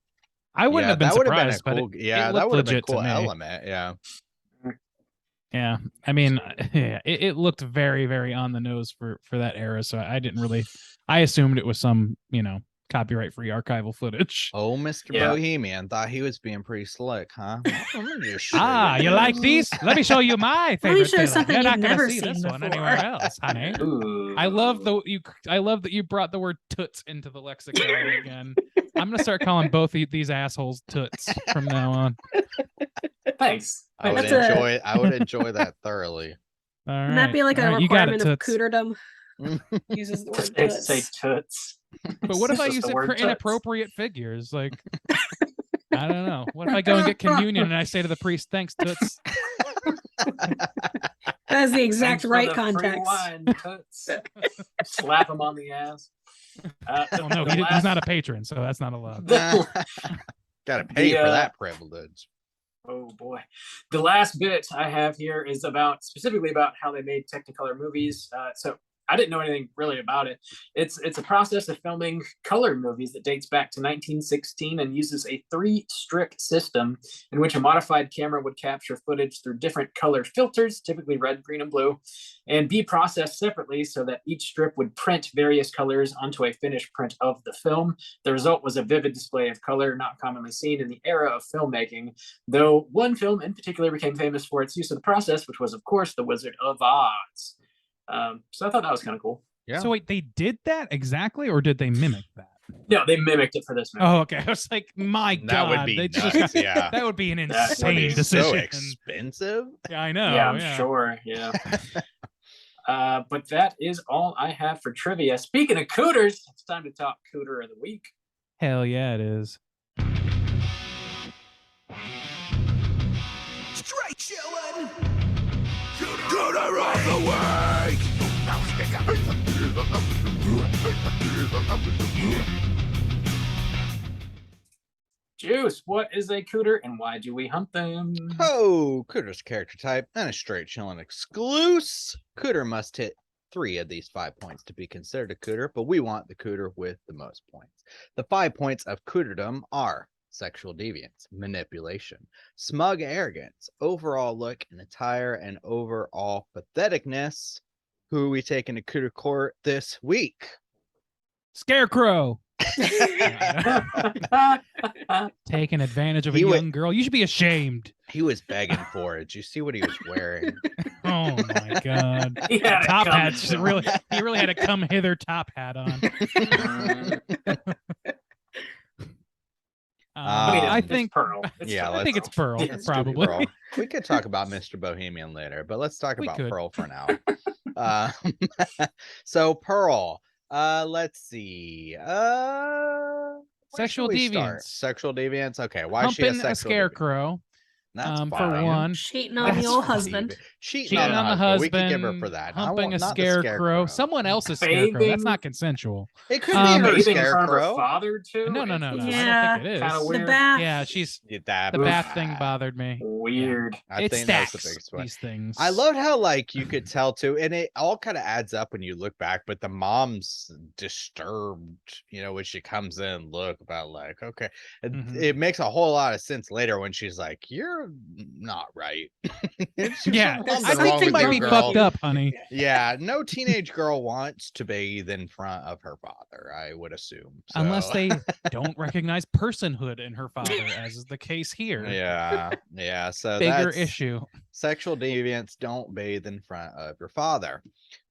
I wouldn't Yeah, have been that would have been a surprised, but cool. it Yeah, that looked would have been a legit to cool me. element. Yeah. Yeah, I mean, yeah, it looked very, very on the nose for that era. So I didn't really. I assumed it was some, copyright-free archival footage. Oh, Mr. Yeah. Bohemian thought he was being pretty slick, huh? I'm gonna just show Ah, you like these? Let me show you my Let favorite me show you villain. something You're you've not gonna never see seen this one before. anywhere else, honey. Ooh. I love that you brought the word toots into the lexicon again. I'm gonna start calling both these assholes toots from now on. Thanks. I would That's enjoy that thoroughly. All right. Wouldn't that be like All a right, you got it, requirement of toots. cooterdom? Uses the word Just to say toots. toots. But what if I Just use the it word for toots. inappropriate figures? Like, I don't know. What if I go and get communion and I say to the priest, "Thanks, toots." That is the exact Thanks for right the free context. wine, toots. Slap him on the ass. Well, no, he's not a patron, so that's not allowed. Gotta pay for The, that privilege. Oh boy. The last bit I have here is specifically about how they made Technicolor movies. So I didn't know anything really about it. It's a process of filming color movies that dates back to 1916 and uses a 3-strip system in which a modified camera would capture footage through different color filters, typically red, green, and blue, and be processed separately so that each strip would print various colors onto a finished print of the film. The result was a vivid display of color not commonly seen in the era of filmmaking, though one film in particular became famous for its use of the process, which was, of course, The Wizard of Oz. So I thought that was kind of cool. Yeah. So wait, they did that exactly, or did they mimic that? No, they mimicked it for this movie. Oh, okay. I was like, my God, That would be they just nuts, got- yeah. that would be an That would insane be decision. So expensive. Yeah, I know. Yeah, I'm sure. Yeah. But that is all I have for trivia. Speaking of cooters, it's time to talk cooter of the week. Hell yeah, it is. Straight chillin'. Cooter of the week! Juice, what is a cooter and why do we hunt them? Oh, Cooter's character type and a straight chillin' exclusive. Cooter must hit 3 of these 5 points to be considered a cooter, but we want the cooter with the most points. The 5 points of cooterdom are sexual deviance, manipulation, smug arrogance, overall look and attire, and overall patheticness. Who are we taking to cooter court this week? Scarecrow. Taking advantage of a He would- young girl. You should be ashamed. He was begging for it. Did you see what he was wearing? Oh my God. He had it Top coming, hat. so. He really had a come hither top hat on. I It's think Pearl. It's Yeah, Pearl. I think it's Pearl, Yeah, it's probably. Pearl. We could talk about Mr. Bohemian later, but let's talk We about could. Pearl for now. So Pearl, let's see. Where Sexual should we start? deviance. Sexual deviance. Okay, why is she a Humping sexual a scarecrow. That's For fine. one, Cheating on the That's old fine. husband. Cheating cheating on the husband. We could husband, give her for that. I humping want- a not the scarecrow, someone else's scarecrow. Bathing- That's not consensual. It could Um, be her Bathing in front of her scarecrow. father too. No. I Yeah. don't think it is. Kinda The weird. bath. Yeah, she's That the bath thing bothered me. Weird. I It think that's the stacks biggest one. these things. I loved how like you could tell too, and it all kind of adds up when you look back. But the mom's disturbed, when she comes in, look about like, okay, Mhm. it makes a whole lot of sense later when she's like, "You're not right." Yeah, There's I Something think wrong they with might you, be girl. fucked up, honey. Yeah, no teenage girl wants to bathe in front of her father, I would assume. Unless So, they don't recognize personhood in her father, as is the case here. yeah. So Bigger that's issue. sexual deviance. Don't bathe in front of your father,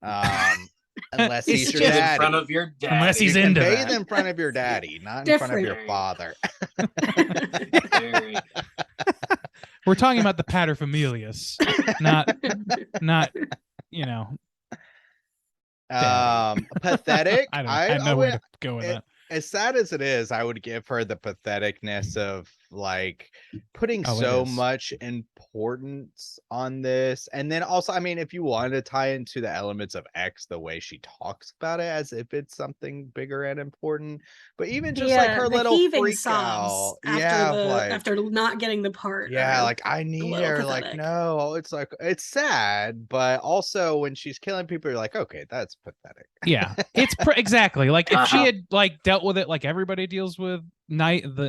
unless he's It's your Just in daddy. front of your dad. Unless he's You can into bathe that. in front of your daddy, not in front of your Different. father. Very- We're talking about the paterfamilias, not Pathetic. I don't know where to go with it- that. As sad as it is, I would give her the patheticness of like putting Oh, it so is. much importance on this. And then also, I mean, if you wanted to tie into the elements of X, the way she talks about it as if it's something bigger and important, but even just like her the little heaving freak sobs out. after Like, after not getting the part. yeah, are like I need little her. Like, pathetic. no, it's like it's sad, but also when she's killing people, you're like, okay, that's pathetic. Yeah, it's exactly like if she Uh-huh. had like dealt with it like everybody deals with the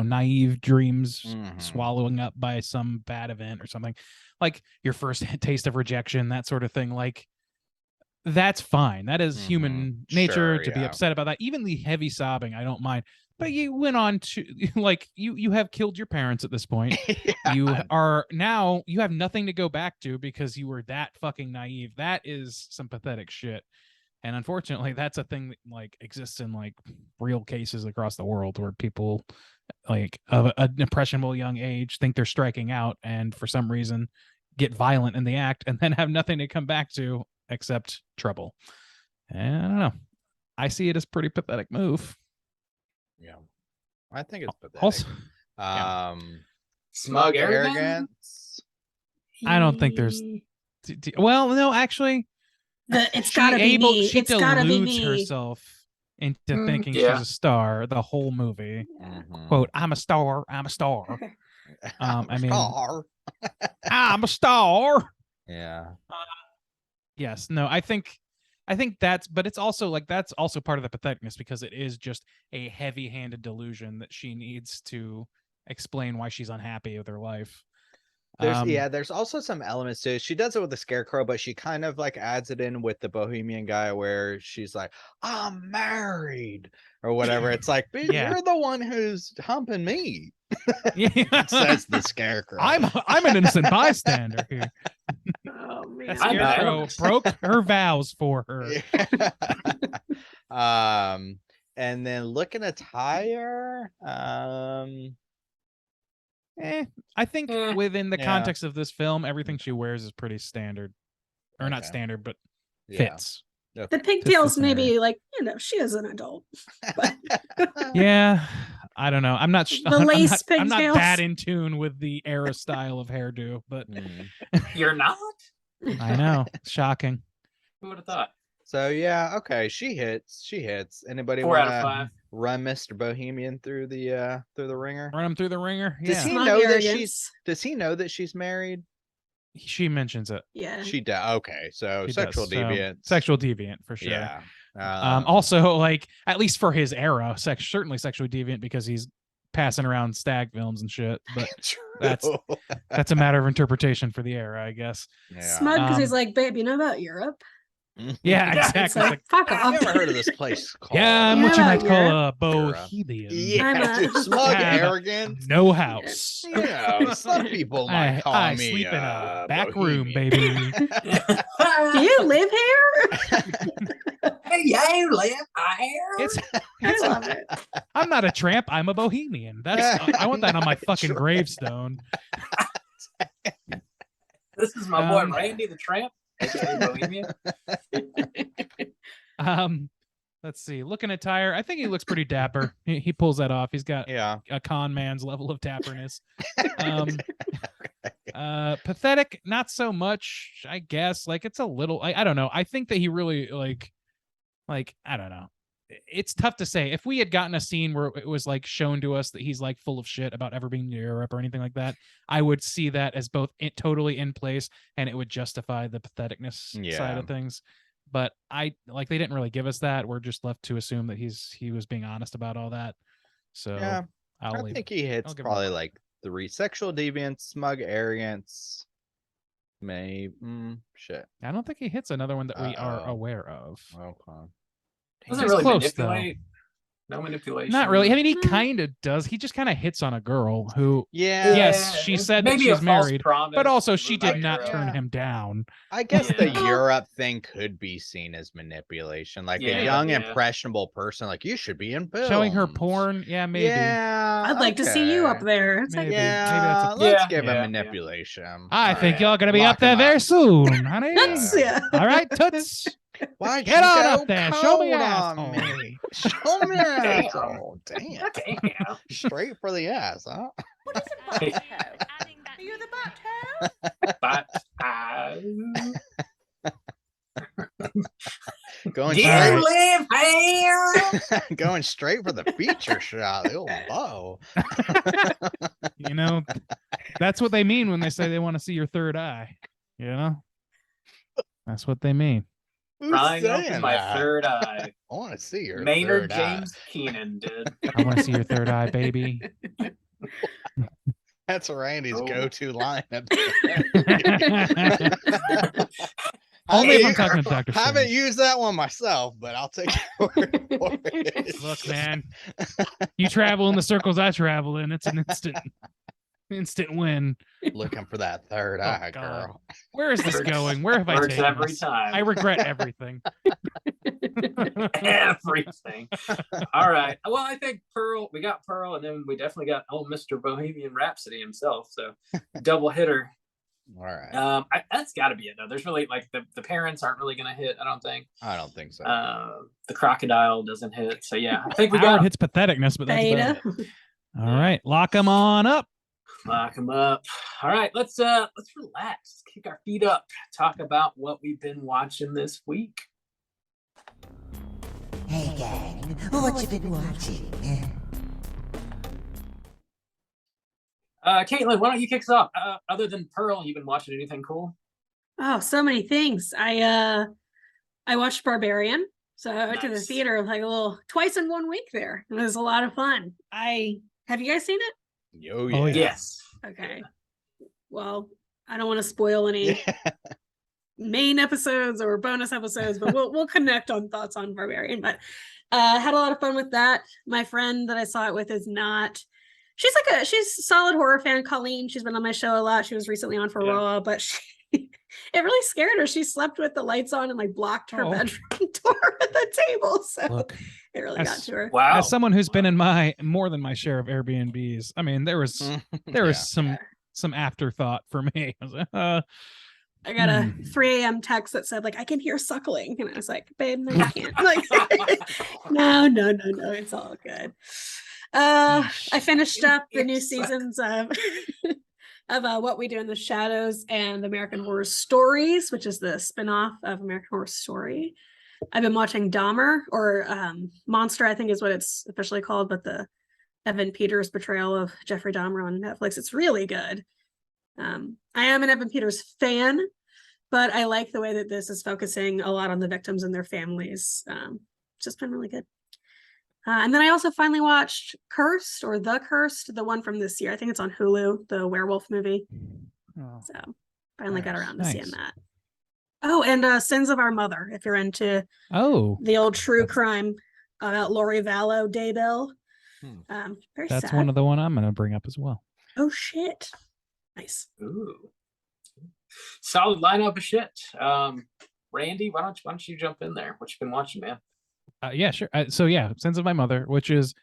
naive dreams Mhm. swallowing up by some bad event or something, like your first taste of rejection, that sort of thing. Like that's fine. That is Mhm. human nature Sure, to be yeah. upset about that. Even the heavy sobbing, I don't mind. But you went on to like you have killed your parents at this point. You Yeah. are now you have nothing to go back to because you were that fucking naive. That is some pathetic shit. And unfortunately, that's a thing that like exists in like real cases across the world where people like of an impressionable young age think they're striking out and for some reason get violent in the act and then have nothing to come back to except trouble. And I don't know. I see it as a pretty pathetic move. Yeah. I think it's pathetic. Also, yeah. Smug arrogance. I don't think there's well, no, actually, It's gotta be me. She It's gotta be deludes me. herself into thinking yeah. she's a star the whole movie. Mhm. Quote, I'm a star. I'm a star. I mean, Star. I'm a star. Yeah. Yes. No, I think that's, but it's also like that's also part of the patheticness because it is just a heavy-handed delusion that she needs to explain why she's unhappy with her life. There's also some elements to it. She does it with the Scarecrow, but she kind of like adds it in with the Bohemian guy where she's like, I'm married or whatever. It's like, "Bitch, Yeah. you're the one who's humping me. Yeah. Says the Scarecrow. I'm an innocent bystander here. Oh man. The Scarecrow broke her vows for her. Yeah. And then looking attire, I think within the Yeah. context of this film, everything she wears is pretty standard, or not Okay. standard, but yeah. fits. The pigtails scenario. maybe like, she is an adult. But Yeah, I don't know. I'm not. The lace I'm not pigtails. that in tune with the era style of hairdo, but Mhm. You're not? I know, shocking. Who would have thought? So yeah, okay, she hits. Anybody 4 out of want to 5. run Mr. Bohemian through the ringer? Run him through the ringer. Does Yeah, he Smug know that arrogance. does he know that she's married? she mentions it. Yeah. She does. Okay, so She sexual does, so deviant. sexual deviant for sure. Yeah. Also, like at least for his era, certainly sexually deviant because he's passing around stag films and shit. But that's true. that's a matter of interpretation for the era, I guess. Yeah. Smug because he's like, babe, you know about Europe? Yeah, Yeah, It's exactly. like, fuck I've off. never heard of this place called. Yeah, I'm You what know you about might call Europe? a bohemian. Yeah, I'm a- dude, smug Yeah. arrogance. No house. You know, some people might call I me sleep in a back room, bohemian. baby. Do you live here? Hey, you live here? It's I love it. I'm not a tramp. I'm a bohemian. That's I want that on my fucking True. gravestone. This is my boy Um, Randy the Tramp. aka Bohemian. Let's see. Looking at Tyre, I think he looks pretty dapper. He pulls that off. He's got Yeah. a con man's level of dapperness. Pathetic, not so much, I guess. Like it's a little I don't know. I think that he really like I don't know. It's tough to say. If we had gotten a scene where it was like shown to us that he's like full of shit about ever being to Europe or anything like that, I would see that as both totally in place and it would justify the patheticness side Yeah. of things. But they didn't really give us that. We're just left to assume that he was being honest about all that. So Yeah. I'll I leave think it. he hits I'll give him probably a- like 3 sexual deviance, smug arrogance. Maybe shit. I don't think he hits another one that we are Uh-oh. aware of. Okay. Doesn't He's really close, though. manipulate. No manipulation. Not really. I mean, he Mm. kind of does. He just kind of hits on a girl who, Yeah. yes, she said that maybe a she's false married, promise but also she did about not Europe. turn Yeah. him down. I guess the Yeah. Europe thing could be seen as manipulation. Like Yeah, a young, yeah. impressionable person, like you should be in films. Showing her porn, yeah, maybe. Yeah. I'd like to see you up okay. there. It's Maybe. like, Yeah. that's let's Yeah, give yeah, him yeah. manipulation. I All think right, y'all gonna be lock up there him very soon, honey. yeah. All right, toots. Why'd Get you on go up there. Show me cold your on asshole. me? Show me your asshole. Damn. Damn. Straight for the ass, huh? What is a butt toe? Are you the butt toe? But Going you straight, live here? going straight for the feature shot. Oh, whoa. You know, that's what they mean when they say they want to see your third eye. You know, that's what they mean. Who's Prying open saying my that? third eye. I want to see your Maynard third eye. James Keenan did. I want to see your third eye, baby. That's Randy's Oh. go-to line. Only if I'm talking to Dr. Haven't Strange. used that one myself, but I'll take your word for it. Look, man, you travel in the circles I travel in. It's an instant win. Looking for that third Oh, eye, God. girl. Where is this going? Where have I Works taken every this? time. I regret everything. Everything. All right. Well, I think Pearl. We got Pearl, and then we definitely got Mr. Bohemian Rhapsody himself. So double hitter. All right. That's got to be it though. There's really like the parents aren't really gonna hit. I don't think. I don't think so. The crocodile doesn't hit. So yeah, I think we Howard got hits patheticness, but that's Beta. about it. All right, lock them on up. lock them up. All right, let's relax, kick our feet up, talk about what we've been watching this week. Hey gang, what you been watching? Caitlin, why don't you kick us off? Other than Pearl, you been watching anything cool? Oh, so many things. I watched Barbarian. So I went to the Nice. theater like a little twice in 1 week there. It was a lot of fun. Have you guys seen it? Oh, Oh, yeah. Yes. Okay. Well, I don't want to spoil any main episodes or bonus episodes, but we'll connect on thoughts on Barbarian. But had a lot of fun with that. My friend that I saw it with is not. She's she's a solid horror fan. Colleen, she's been on my show a lot. She was recently on for Yeah. Raw, but it really scared her. She slept with the lights on and like blocked her Oh. bedroom door at the table. So Look, it really as- got to her. Wow. as someone who's been in my more than my share of Airbnbs, I mean, there was Yeah. some afterthought for me. I was like, I got a Hmm. 3 a.m. text that said, like, I can hear suckling. And I was like, babe, no, you can't. Like, no, it's all good. I finished up the new seasons of What We Do in the Shadows and American Horror Stories, which is the spinoff of American Horror Story. I've been watching Dahmer, or Monster, I think is what it's officially called, but the Evan Peters portrayal of Jeffrey Dahmer on Netflix. It's really good. I am an Evan Peters fan, but I like the way that this is focusing a lot on the victims and their families. It's just been really good. And then I also finally watched Cursed, or The Cursed, the one from this year. I think it's on Hulu, the werewolf movie. oh, So finally got around to seeing nice. that. Oh, and Sins of Our Mother, if you're into oh, the old true crime about Lori Vallow, Daybell. Very that's sad. one of the one I'm going to bring up as well. Oh shit. Nice. Ooh. Solid lineup of shit. Randy, why don't you jump in there? What you been watching, man? Yeah, sure. So yeah, Sins of My Mother, which is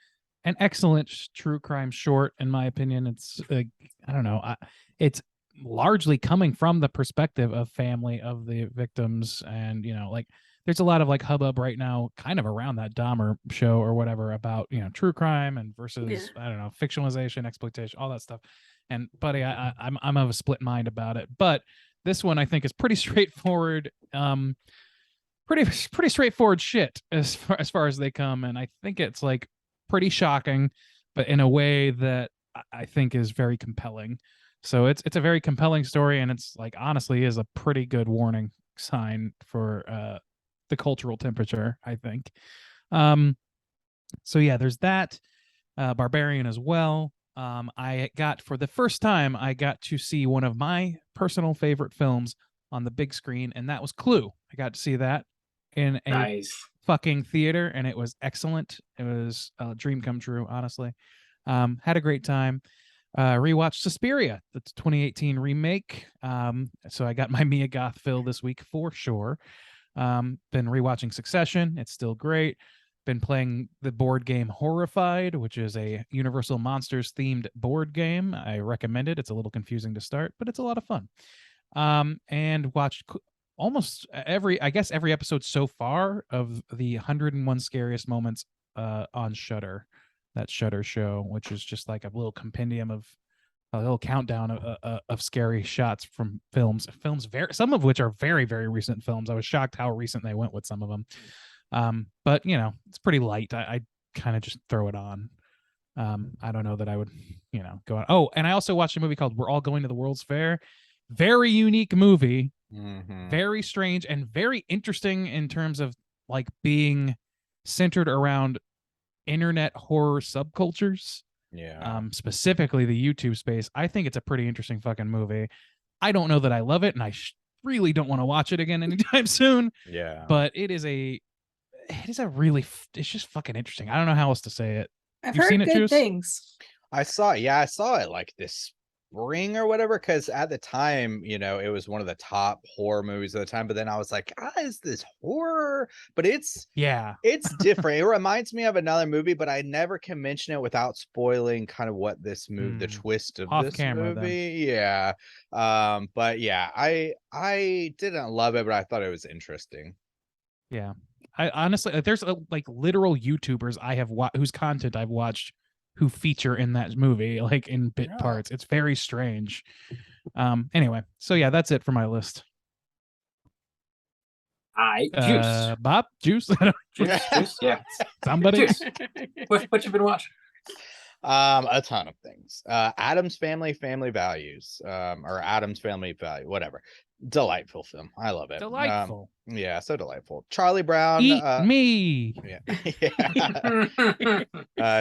an excellent true crime short, in my opinion. It's I don't know. It's largely coming from the perspective of family of the victims, and like there's a lot of like hubbub right now, kind of around that Dahmer show or whatever about true crime and versus I don't know, fictionalization, exploitation, all that stuff. And buddy, I'm of a split mind about it, but this one I think is pretty straightforward. Pretty straightforward shit as far as they come, and I think it's like pretty shocking, but in a way that I think is very compelling. So it's a very compelling story, and it's like honestly is a pretty good warning sign for the cultural temperature, I think. So yeah, there's that. Barbarian as well. I got, for the first time, I got to see one of my personal favorite films on the big screen, and that was Clue. I got to see that in a Nice. fucking theater, and it was excellent. It was a dream come true, honestly. Had a great time. Rewatched Suspiria, the 2018 remake. So I got my Mia Goth fill this week for sure. Been rewatching Succession. It's still great. Been playing the board game Horrified, which is a Universal Monsters themed board game. I recommend it. It's a little confusing to start, but it's a lot of fun. And watched almost every episode so far of the 101 Scariest Moments on Shudder, that Shudder show, which is just like a little compendium of a little countdown of scary shots from films, some of which are very, very recent films. I was shocked how recent they went with some of them. But it's pretty light. I kind of just throw it on. I don't know that I would, go on. Oh, and I also watched a movie called We're All Going to the World's Fair. Very unique movie. Very strange and very interesting in terms of like being centered around internet horror subcultures. Yeah. Specifically the YouTube space. I think it's a pretty interesting fucking movie. I don't know that I love it, and I really don't want to watch it again anytime soon. Yeah. But it is a really it's just fucking interesting. I don't know how else to say it. I've You've heard seen it, good Juice? things. I saw it like this spring or whatever, because at the time, it was one of the top horror movies at the time. But then I was like, is this horror? But it's different. It reminds me of another movie, but I never can mention it without spoiling kind of what this movie, the twist of Off this camera, movie. Yeah. But yeah, I didn't love it, but I thought it was interesting. Yeah. I honestly, there's like literal YouTubers I have whose content I've watched who feature in that movie, like in bit parts. It's very strange. Anyway, so yeah, that's it for my list. Juice. Bob, Juice, Juice, yeah. Somebody. Juice. What you been watching? A ton of things. Adam's Family Values, or Adam's Family Value, whatever. Delightful film. I love it. Delightful. Yeah, so delightful. Charlie Brown. Eat me. Yeah.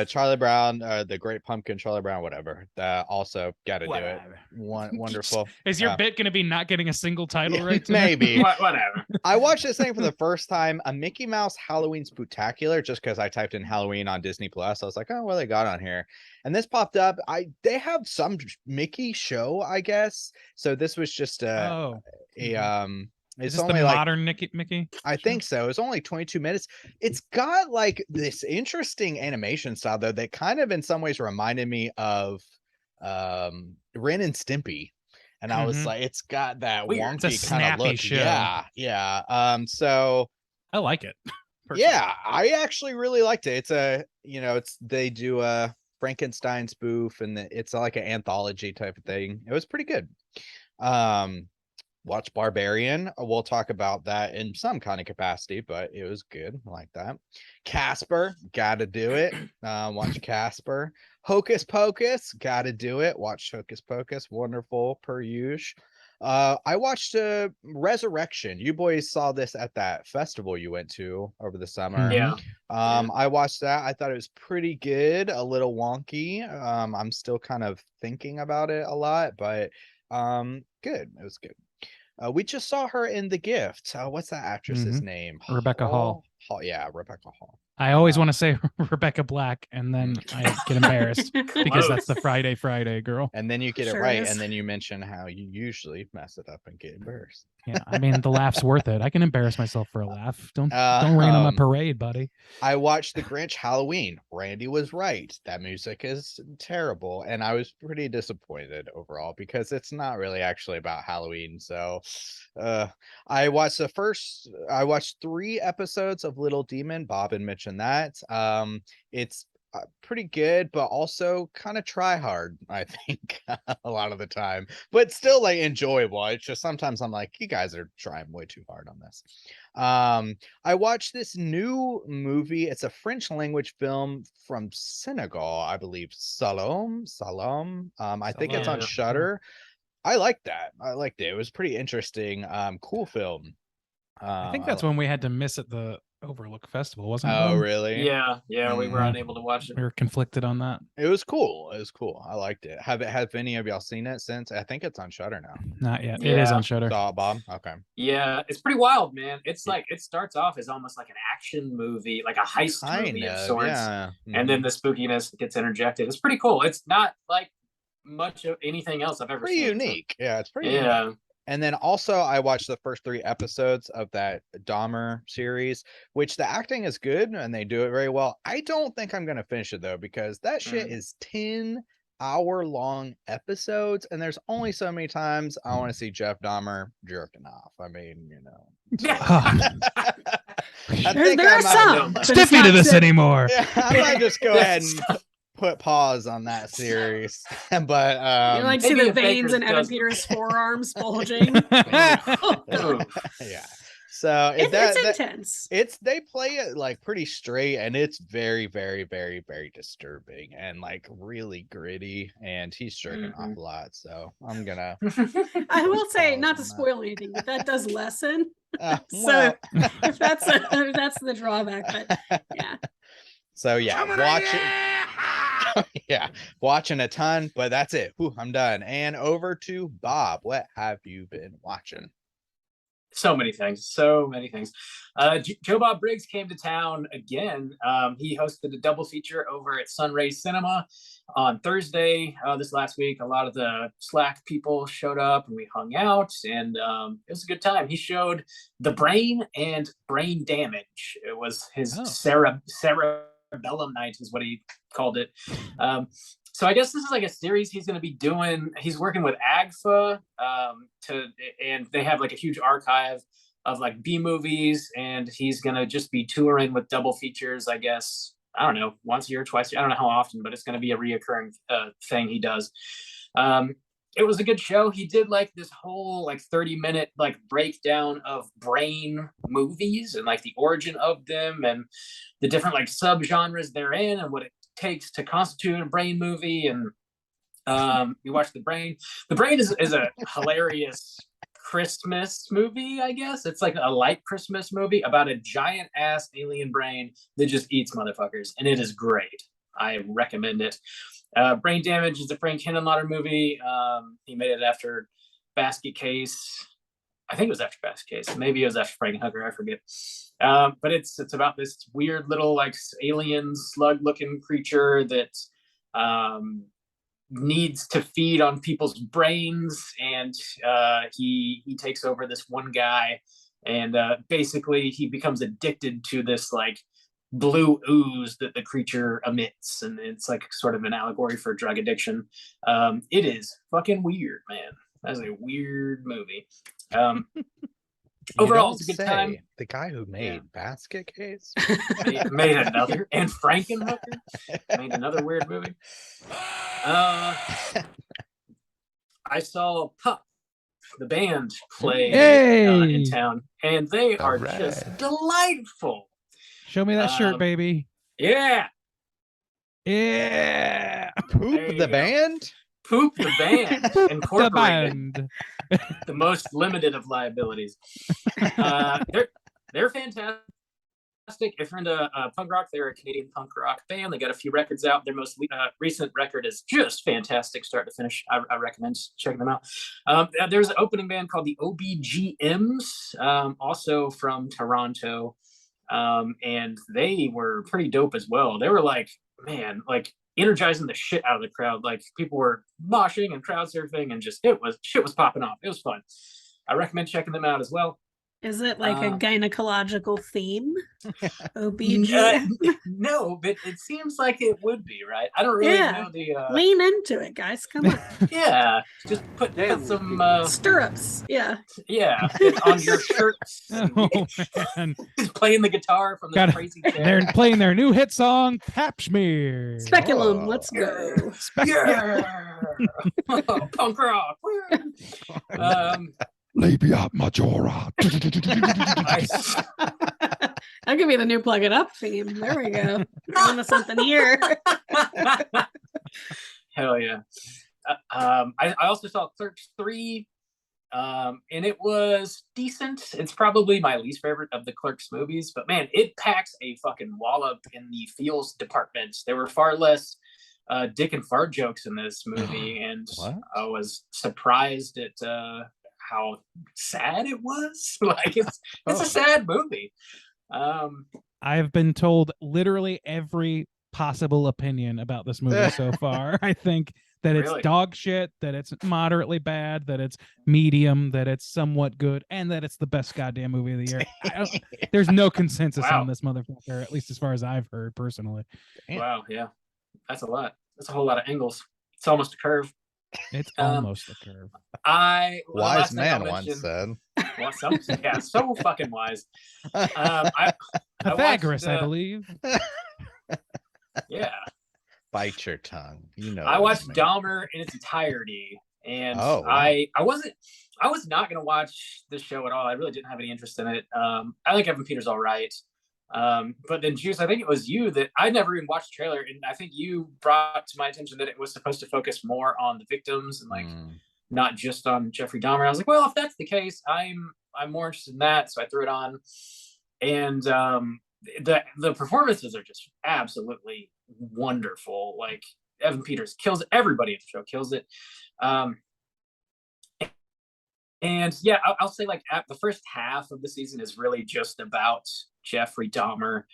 Charlie Brown, the Great Pumpkin, Charlie Brown, whatever. Also got to do it. Wonderful. Is your bit going to be not getting a single title right? Maybe. Whatever. I watched this thing for the first time, a Mickey Mouse Halloween Spooktacular, just because I typed in Halloween on Disney Plus. I was like, oh, what they got on here? And this popped up. They have some Mickey show, I guess. So this was just Is it's this only the like modern Mickey? I think so. It's only 22 minutes. It's got like this interesting animation style though that kind of in some ways reminded me of Ren and Stimpy. And I was like, it's got that wonky kind of look. Show. Yeah. So I like it. Yeah, I actually really liked it. They do a Frankenstein spoof, and it's like an anthology type of thing. It was pretty good. Watch Barbarian. We'll talk about that in some kind of capacity, but it was good. I like that. Casper, gotta do it. Watch Casper. Hocus Pocus, gotta do it. Watch Hocus Pocus. Wonderful per usual. I watched Resurrection. You boys saw this at that festival you went to over the summer. Yeah. I watched that. I thought it was pretty good, a little wonky. I'm still kind of thinking about it a lot, but good. It was good. We just saw her in The Gift. What's that actress's name? Rebecca Hall. Yeah, Rebecca Hall. I always want to say Rebecca Black, and then I get embarrassed because that's the Friday girl. And then you get it right, and then you mention how you usually mess it up and get embarrassed. Yeah, I mean the laugh's worth it. I can embarrass myself for a laugh. Don't rain on my parade, buddy. I watched The Grinch Halloween. Randy was right. That music is terrible, and I was pretty disappointed overall because it's not really actually about Halloween. So, I watched 3 episodes of Little Demon. Bob had mentioned that. It's pretty good, but also kind of try hard, I think, a lot of the time, but still like enjoyable. It's just sometimes I'm like, you guys are trying way too hard on this. I watched this new movie. It's a French language film from Senegal, I believe. Salam. I think it's on Shudder. I liked that. I liked it. It was pretty interesting. Cool film. I think that's when we had to miss at the Overlook Festival, wasn't it? Oh, really? Yeah. We were unable to watch it. We were conflicted on that. It was cool. I liked it. Have any of y'all seen it since? I think it's on Shudder now. Not yet. It is on Shudder. Saw it, Bob? Okay. Yeah, it's pretty wild, man. It's like it starts off as almost like an action movie, like a heist movie of sorts. Yeah. And then the spookiness gets interjected. It's pretty cool. It's not like much of anything else I've ever pretty seen. Unique. Yeah, it's pretty unique. And then also I watched the first 3 episodes of that Dahmer series, which the acting is good and they do it very well. I don't think I'm going to finish it though, because that shit is 10-hour-long episodes. And there's only so many times I want to see Jeff Dahmer jerking off. I mean, There are some. Stiff me to this anymore. Yeah, I might just go ahead and put pause on that series. But you like to see the veins in Evan Peters' forearms bulging. Yeah. So it's intense. They play it like pretty straight, and it's very, very, very, very disturbing and like really gritty. And he's jerking off a lot, so I'm gonna. I will say, not to spoil anything, but that does lessen. Well. If that's the drawback, but yeah. So yeah, watch it. Yeah, watching a ton, but that's it. Whew, I'm done. And over to Bob. What have you been watching? So many things. Joe Bob Briggs came to town again. He hosted a double feature over at Sunray Cinema on Thursday this last week. A lot of the Slack people showed up and we hung out, and it was a good time. He showed The Brain and Brain Damage. It was his cerebellum night is what he called it. So I guess this is like a series he's going to be doing. He's working with AGFA and they have like a huge archive of like B movies, and he's going to just be touring with double features, I guess. I don't know, once a year, twice a year. I don't know how often, but it's going to be a reoccurring thing he does. It was a good show. He did like this whole like 30-minute like breakdown of Brain movies and like the origin of them and the different like subgenres they're in and what it takes to constitute a Brain movie. And you watch The Brain. The Brain is a hilarious Christmas movie, I guess. It's like a light Christmas movie about a giant ass alien brain that just eats motherfuckers, and it is great. I recommend it. Brain Damage is a Frank Henenlotter movie. He made it after Basket Case. I think it was after Basket Case. Maybe it was after Frankenhooker. I forget. But it's about this weird little like alien slug-looking creature that needs to feed on people's brains, and he takes over this one guy, and basically he becomes addicted to this like blue ooze that the creature emits, and it's like sort of an allegory for drug addiction. It is fucking weird, man. That's a weird movie. Overall, it's a good time. The guy who made Basket Case made another, and Frankenhooker made another weird movie. I saw Pup, the band, play in town, and they are just delightful. Show me that shirt, baby. Yeah. Poop the band? Poop the Band. Incorporated. The The most limited of liabilities. They're fantastic. If you're into punk rock, they're a Canadian punk rock band. They got a few records out. Their most recent record is just fantastic, start to finish. I recommend checking them out. There's an opening band called the OBGMs, also from Toronto. And they were pretty dope as well. They were like, man, like energizing the shit out of the crowd. Like people were moshing and crowd surfing, and just shit was popping off. It was fun. I recommend checking them out as well. Is it like a gynecological theme? OBGYN? No, but it seems like it would be, right? I don't really know the... Lean into it, guys. Come on. Yeah. Just put some... stirrups. Yeah. Yeah. On your shirts. Oh, man. Just playing the guitar from the crazy chair. They're playing their new hit song, Pap Smear. Speculum, let's go. Yeah. Punk rock. Labia majora. That could be the new Plug It Up theme. There we go. On to something here. Hell yeah. I also saw Clerks 3, and it was decent. It's probably my least favorite of the Clerks movies, but man, it packs a fucking wallop in the feels department. There were far less dick and fart jokes in this movie, and I was surprised at how sad it was. Like it's a sad movie. I've been told literally every possible opinion about this movie so far. I think that it's dog shit, that it's moderately bad, that it's medium, that it's somewhat good, and that it's the best goddamn movie of the year. There's no consensus on this motherfucker, at least as far as I've heard personally. Wow, yeah. That's a lot. That's a whole lot of angles. It's almost a curve. It's almost a curve. Wise man once said. Well, so fucking wise. Pythagoras, I believe. Yeah. Bite your tongue. You know. I watched Dahmer in its entirety, and I was not going to watch this show at all. I really didn't have any interest in it. I think Evan Peters all right. But then Juice, I think it was you that I never even watched the trailer, and I think you brought to my attention that it was supposed to focus more on the victims and like not just on Jeffrey Dahmer. I was like, well, if that's the case, I'm more interested in that, so I threw it on, and the performances are just absolutely wonderful. Like Evan Peters kills it. Everybody in the show kills it. And yeah, I'll say like the first half of the season is really just about Jeffrey Dahmer.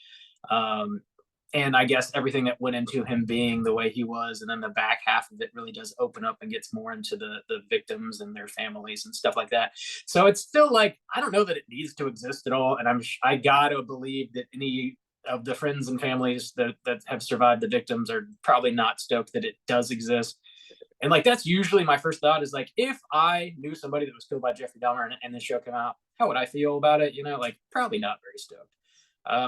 And I guess everything that went into him being the way he was, and then the back half of it really does open up and gets more into the victims and their families and stuff like that. So it's still like, I don't know that it needs to exist at all, and I gotta believe that any of the friends and families that have survived the victims are probably not stoked that it does exist. And like, that's usually my first thought is like, if I knew somebody that was killed by Jeffrey Dahmer and the show came out, how would I feel about it? You know, like probably not very stoked.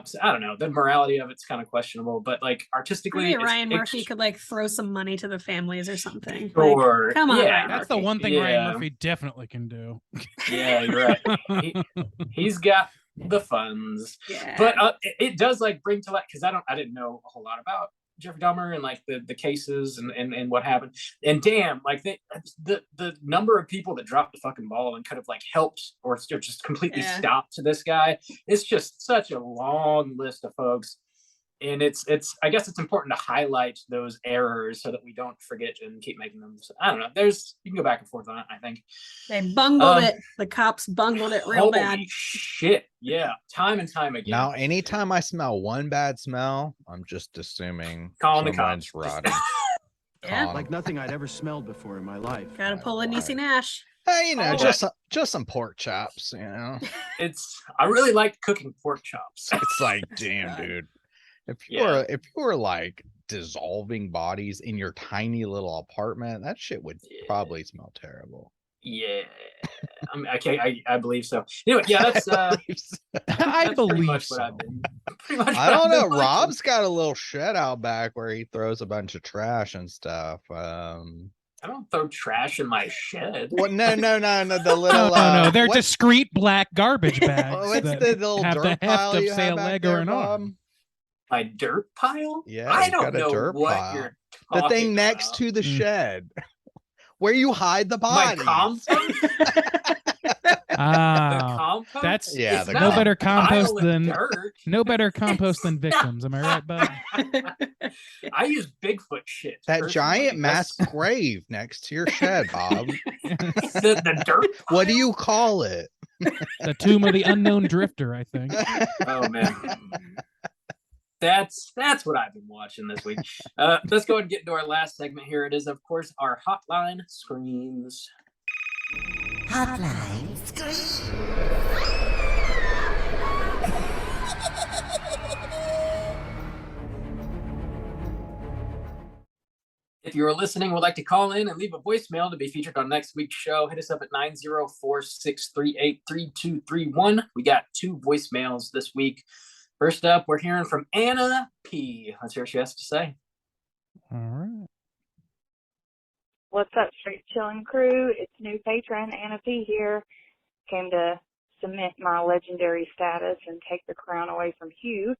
So I don't know. The morality of it's kind of questionable, but like artistically, Maybe Ryan Murphy could like throw some money to the families or something. Sure. Like, come on, Yeah. Ryan That's the Murphy. one thing Yeah. Ryan Murphy definitely can do. Yeah, you're right. He's got the funds, Yeah. but it does like bring to light, because I didn't know a whole lot about Jeffrey Dahmer and like the cases and what happened. And damn, like the number of people that dropped the fucking ball and could have like helped or just completely stopped this guy. It's just such a long list of folks. And it's I guess it's important to highlight those errors so that we don't forget and keep making them. So, I don't know. You can go back and forth on it, I think. They bungled it. The cops bungled it real bad. Shit. Yeah. Time and time again. Now, anytime I smell one bad smell, I'm just assuming Calling the someone's cops. rotting. Yeah. Like nothing I'd ever smelled before in my life. Gotta pull a Niecy Nash. Hey, you know, Oh. just some pork chops, you know. I really like cooking pork chops. It's like, damn, dude. If you were like dissolving bodies in your tiny little apartment, that shit would probably smell terrible. Yeah. I believe so. Anyway, yeah, that's I that's pretty believe much so. what I've been. Pretty much I what don't I've been know. watching. Rob's got a little shed out back where he throws a bunch of trash and stuff. I don't throw trash in my shed. What? No. The little No. They're what- discreet black garbage bags What's that the little have the dirt heft pile of, you say, have a back leg there, or an Bob? arm. My dirt pile? Yeah, I you've don't got a know dirt what pile. you're The talking thing next about. to the shed, where you hide the My bodies. compost. The Ah, compost. that's Yeah, It's the not no a better pile compost of than dirt. no better compost than victims. Am I right, bud? I use Bigfoot shit. That personally. giant mass That's- grave next to your shed, Bob. the dirt. What do pile? you call it? The tomb of the unknown drifter, I think. Oh man. That's what I've been watching this week. Let's go ahead and get into our last segment here. It is, of course, our hotline screams. Hotline scream. If you are listening, would like to call in and leave a voicemail to be featured on next week's show, hit us up at 904-638-3231. We got 2 voicemails this week. First up, we're hearing from Anna P. Let's hear what she has to say. All right. What's up, Straight Chillin' crew? It's new patron Anna P here. Came to cement my legendary status and take the crown away from Hugh.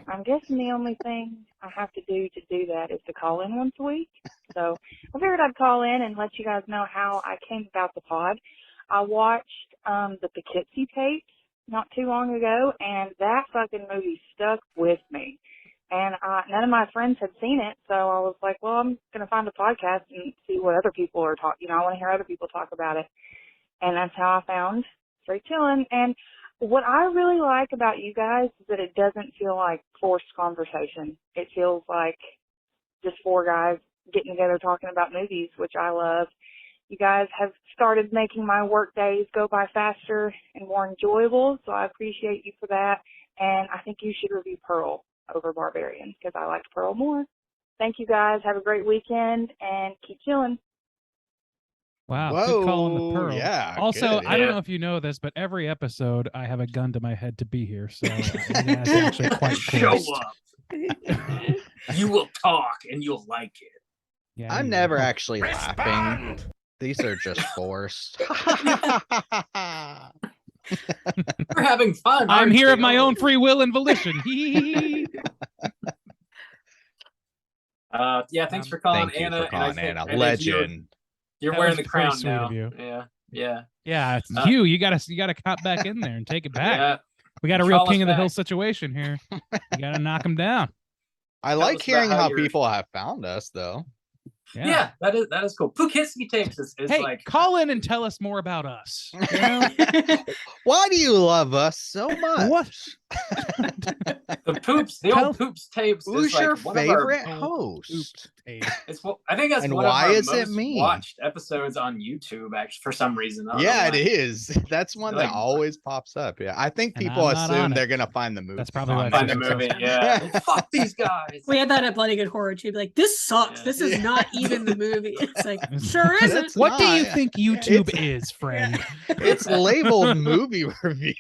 I'm guessing the only thing I have to do that is to call in once a week. So I figured I'd call in and let you guys know how I came about the pod. I watched the Poughkeepsie tapes not too long ago, and that fucking movie stuck with me. And none of my friends had seen it, so I was like, well, I'm going to find a podcast and see what other people are talking. I want to hear other people talk about it. And that's how I found Straight Chillin'. And what I really like about you guys is that it doesn't feel like forced conversation. It feels like just 4 guys getting together talking about movies, which I love. You guys have started making my work days go by faster and more enjoyable, so I appreciate you for that. And I think you should review Pearl over Barbarian because I liked Pearl more. Thank you guys. Have a great weekend and keep chilling. Wow, good call on the Whoa, Pearl. yeah, Also, good. I don't Yeah. know if you know this, but every episode I have a gun to my head to be here, so that's actually quite Show close. up. You will talk and you'll like it. Yeah, I'm you never will. actually laughing. These are just forced. We're having fun. I'm aren't here we? of my own free will and volition. Yeah, thanks for calling, Thank you Anna. for calling, and I Anna. think Legend. You're That wearing was the pretty crown sweet now. of you. Yeah. Yeah, it's Uh, you. You gotta cop back in there and take it back. Yeah. We got a real Call us king of the hill back. situation here. You gotta knock him down. I Tell like us about hearing how how you're- people have found us, though. Yeah, that is cool. Poughkeepsie Tapes is Hey, like call in and tell us more about us. You know? Why do you love us so much? What? the old Poops Tapes Who's is like your one favorite of our host? I think that's And one why of our is it most me? watched episodes on YouTube, actually, for some reason. I don't Yeah, know it why. is. That's one Like- that always pops up. Yeah, I think And people I'm not on assume it. they're gonna find the movie. That's probably why. Find it's the so movie, successful. yeah. Like, fuck these guys. We had that at Bloody Good Horror too. Be like, this sucks. Yeah. This is Yeah. not even the movie. It's like, sure isn't. That's What do you not. think YouTube is, friend? It's labeled movie review.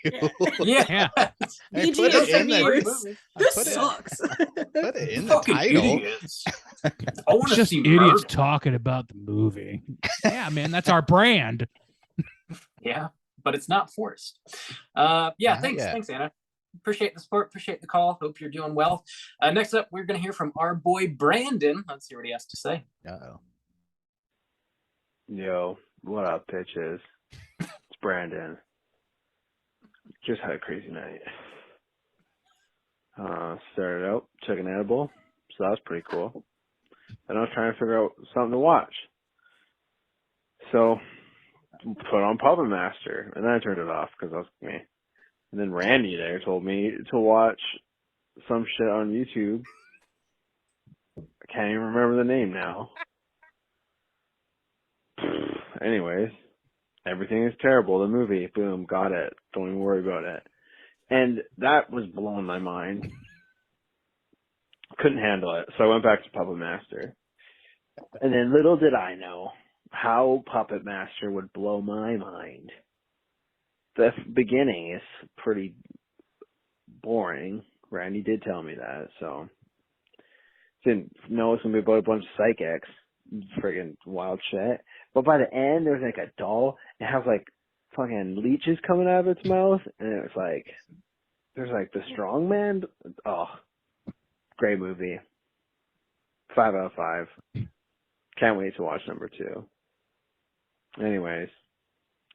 Yeah. Yeah. They VG put it in the reviews. This put it- sucks. put it in the Fucking title. idiots. I want It's to just see idiots murder. talking about the movie. Yeah, man, that's our brand. Yeah, but it's not forced. Yeah, Not thanks, yet. thanks, Anna. Appreciate the support. Appreciate the call. Hope you're doing well. Next up, we're gonna hear from our boy Brandon. Let's see what he has to say. Uh-oh. Yo, what up, bitches? It's Brandon. Just had a crazy night. Started out, took an edible, so that was pretty cool. And I was trying to figure out something to watch. So, put on Puppet Master, and then I turned it off because that was me. And then Randy there told me to watch some shit on YouTube. I can't even remember the name now. Anyways, Everything is Terrible, the movie. Boom, got it. Don't even worry about it. And that was blowing my mind. Couldn't handle it. So I went back to Puppet Master. And then little did I know how Puppet Master would blow my mind. The beginning is pretty boring. Randy did tell me that, so didn't know it's gonna be about a bunch of psychics, friggin' wild shit. But by the end, there's like a doll. It has like fucking leeches coming out of its mouth, and it was like there's like the strong man. Oh, great movie. 5 out of 5. Can't wait to watch number 2. Anyways,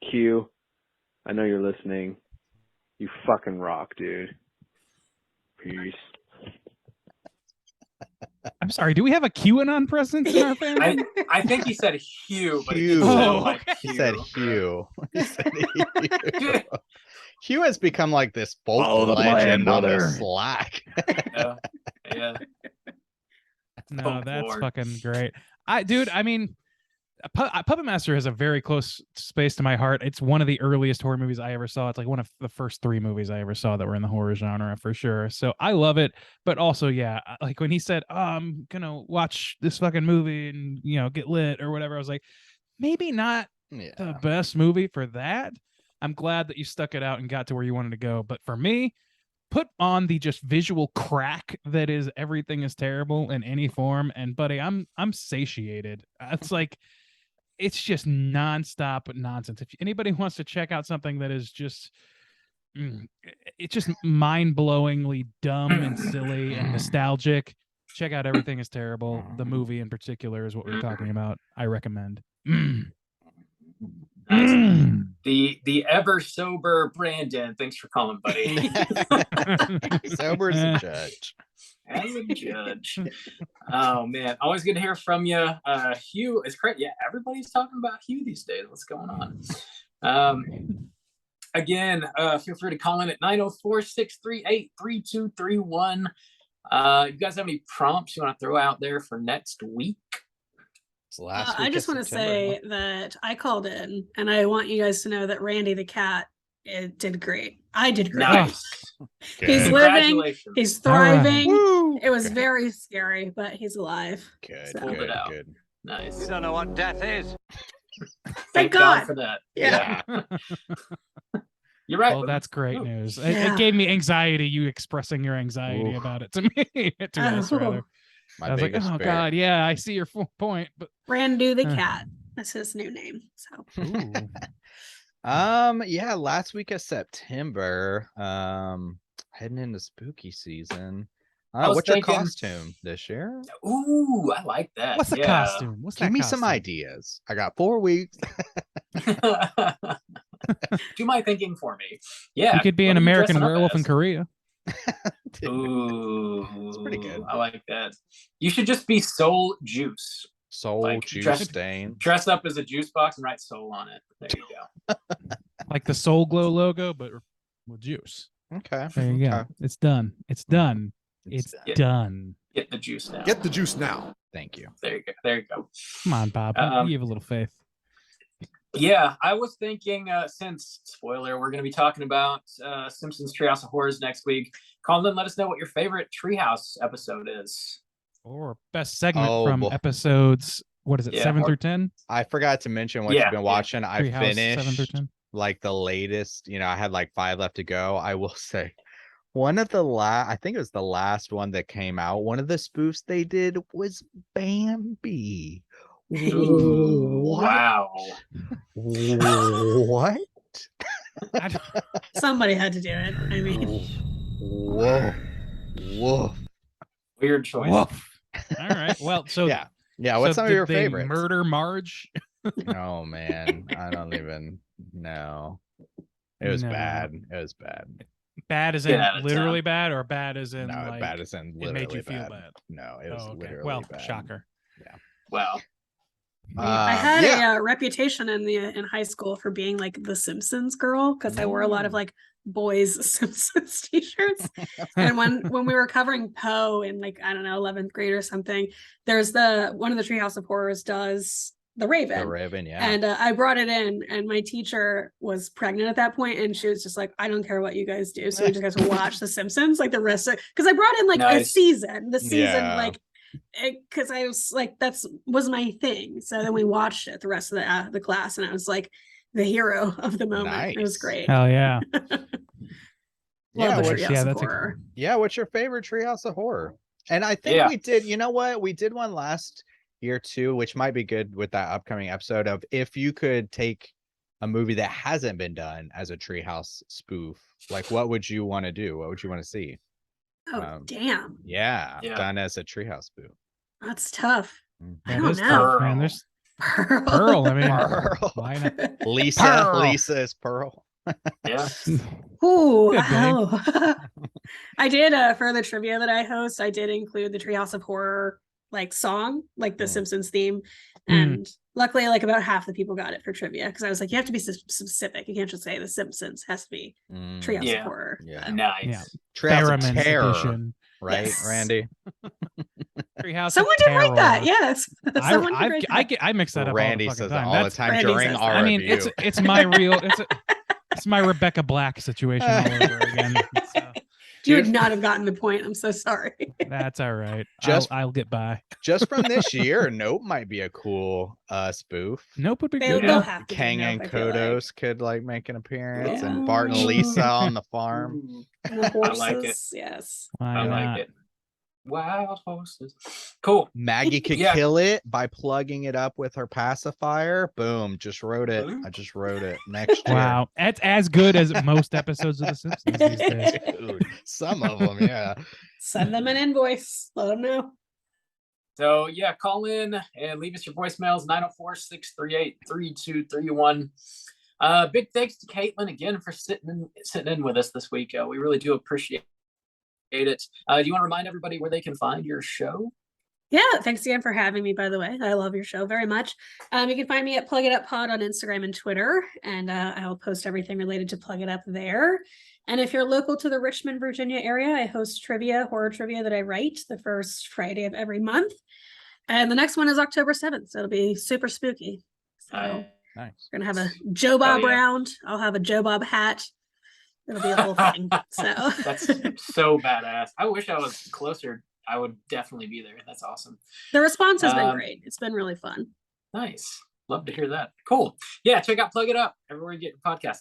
Q, I know you're listening. You fucking rock, dude. Peace. I'm sorry, do we have a QAnon presence in our family? I think he said Hugh, but Hugh. it didn't sound Oh, like He Hugh. said Hugh. He said Hugh. Hugh has become like this Follow folk the plan, legend on the brother. Slack. Yeah. Yeah. No, Oh, that's Lord. fucking great. I mean, Puppet Master has a very close space to my heart. It's one of the earliest horror movies I ever saw. It's like one of the first 3 movies I ever saw that were in the horror genre for sure. So I love it. But also, yeah, like when he said, "Oh, I'm gonna watch this fucking movie and get lit or whatever," I was like, maybe not Yeah. the best movie for that. I'm glad that you stuck it out and got to where you wanted to go. But for me, put on the just visual crack that is Everything is Terrible in any form, and buddy, I'm satiated. It's like it's just nonstop nonsense. If anybody wants to check out something that is just it's just mind-blowingly dumb and silly and nostalgic, check out Everything is Terrible. The movie in particular is what we're talking about. I recommend. Nice. The ever sober Brandon. Thanks for calling, buddy. Sober as a judge. As a judge. Oh man, always good to hear from you. Hugh is great. Yeah, everybody's talking about Hugh these days. What's going on? Again, feel free to call in at 904-638-3231. You guys have any prompts you want to throw out there for next week? It's last I week just of want to September. say that I called in, and I want you guys to know that Randy the cat did great. I did great. Nice. He's Good. living. Congratulations. He's All right. thriving. Woo! It was very scary, but he's alive. Good, So- Pulled it good, out. good. Nice. don't know what death is. Thank God. for that. Yeah. You're right. Well, that's great news. Yeah. It gave me anxiety, you expressing your anxiety Oof. about it to me. To us, rather. My I was like, biggest oh fear. god, yeah, I see your full point, but Randu the cat. That's his new name. So ooh. Yeah, last week of September, heading into spooky season. I was What's your thinking- costume this year? Ooh, I like that. What's the Yeah. costume? What's Give that me some costume? ideas. I got 4 weeks. Do my thinking for me. Yeah. You could be what an are you American dressing up werewolf in as? Korea. Ooh, It's pretty good. I like that. You should just be Soul Juice. Soul Like, juice stain. Dress up as a juice box and write soul on it. There you go. Like the Soul Glow logo, but with juice. Okay. There you go. It's done. It's done. It's done. Get the juice now. Get the juice now. Thank you. There you go. There you go. Come on, Bob. You have a little faith. Yeah, I was thinking, since, spoiler, we're going to be talking about Simpsons Treehouse of Horrors next week. Colin, let us know what your favorite Treehouse episode is. Or best segment from episodes, what is it, 7 through 10? I forgot to mention what you've been watching. I Treehouse, finished 7 through 10. like the latest, I had like 5 left to go. I will say one of the I think it was the last one that came out. One of the spoofs they did was Bambi. Ooh, wow. What? Somebody had to do it. I mean, whoa. Weird choice. Woof. All right. Well, so yeah. What's some of your they favorites? Murder Marge. Oh man, I don't even know. It was bad. It was bad. Bad as in literally bad, or bad as in no, like bad as in literally it made you bad. feel bad. No, it was literally well, bad. shocker. Yeah. Wow. I had a reputation in high school for being like the Simpsons girl because I wore a lot of like boys Simpsons t-shirts. And when we were covering Poe in like, I don't know, 11th grade or something, there's one of the Treehouse of Horrors does the Raven. The Raven, yeah. And I brought it in, and my teacher was pregnant at that point, and she was just like, I don't care what you guys do. So we just guys watch The Simpsons like the rest of, because I brought in like a season, like, because I was like, was my thing. So then we watched it the rest of the class, and I was like the hero of the moment. Nice. It was great. Hell yeah. Love the what's Treehouse of Horror. What's your favorite Treehouse of Horror? And I think we did, you know what? We did one last year too, which might be good with that upcoming episode of if you could take a movie that hasn't been done as a Treehouse spoof, like what would you want to do? What would you want to see? Oh, damn. Yeah, done as a Treehouse spoof. That's tough. That I don't is know. tough, man. There's Pearl. I mean, Pearl. why not? Lisa is Pearl. Yeah. Ooh, Good, wow. I did for the trivia that I host, I did include the Treehouse of Horror like song, like the Simpsons theme. And luckily like about half the people got it for trivia, because I was like, you have to be specific. You can't just say the Simpsons, it has to be Treehouse of Horror. Yeah. Nice. Yeah. Treehouse of Theremin's Terror. edition. Right, Yes. Randy? Treehouse Someone of did write that. Terror. Yes. Someone did write that. I mix that up Randy all the fucking says time. all the time Randy during says our that. I mean, review. it's my real it's my Rebecca Black situation all over again. You would not have gotten the point. I'm so sorry. That's all right. I'll get by. Just from this year, Nope might be a cool spoof. Nope would be They'll good. have to do Kang Nope, and I feel like. Kodos could like make an appearance, and Yeah. Bart and Lisa on the farm. Ooh, And the horses. I like it. Yes. Why I not? like it. Wild horses. Cool. Maggie could Yeah. kill it by plugging it up with her pacifier. Boom, just wrote it. Ooh. I just wrote it. Next year. Wow, that's as good as most episodes of The Simpsons these days. Dude, some of them, yeah. Send them an invoice. Let them know. So yeah, call in and leave us your voicemails, 904-638-3231. Big thanks to Caitlin again for sitting in with us this week. We really do appreciate it. Do you want to remind everybody where they can find your show? Yeah, thanks again for having me, by the way. I love your show very much. You can find me at Plug It Up Pod on Instagram and Twitter, and I'll post everything related to Plug It Up there. And if you're local to the Richmond, Virginia area, I host horror trivia that I write the first Friday of every month. And the next one is October 7th, so it'll be super spooky. So Nice. we're going to have a Joe Bob yeah. round. I'll have a Joe Bob hat. It'll be a whole thing. So That's so badass. I wish I was closer. I would definitely be there. That's awesome. the response has been great. It's been really fun. Nice. Love to hear that. Cool. Yeah, check out Plug It Up everywhere you get your podcast.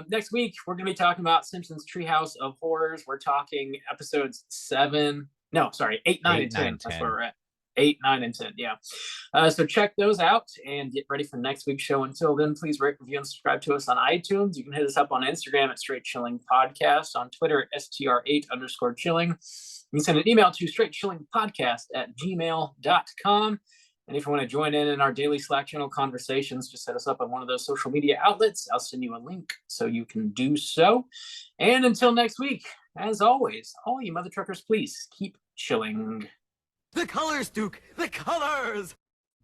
Next week, we're going to be talking about Simpsons Treehouse of Horrors. We're talking episodes 8, 9, and 10. That's where we're at. 8, 9, and 10. Yeah. So check those out and get ready for next week's show. Until then, please rate, review, and subscribe to us on iTunes. You can hit us up on Instagram at Straight Chilling Podcast, on Twitter at STR8_chilling. You can send an email to straightchillingpodcast@gmail.com. And if you want to join in our daily Slack channel conversations, just hit us up on one of those social media outlets. I'll send you a link so you can do so. And until next week, as always, all you mother truckers, please keep chilling. The colors, Duke! The colors!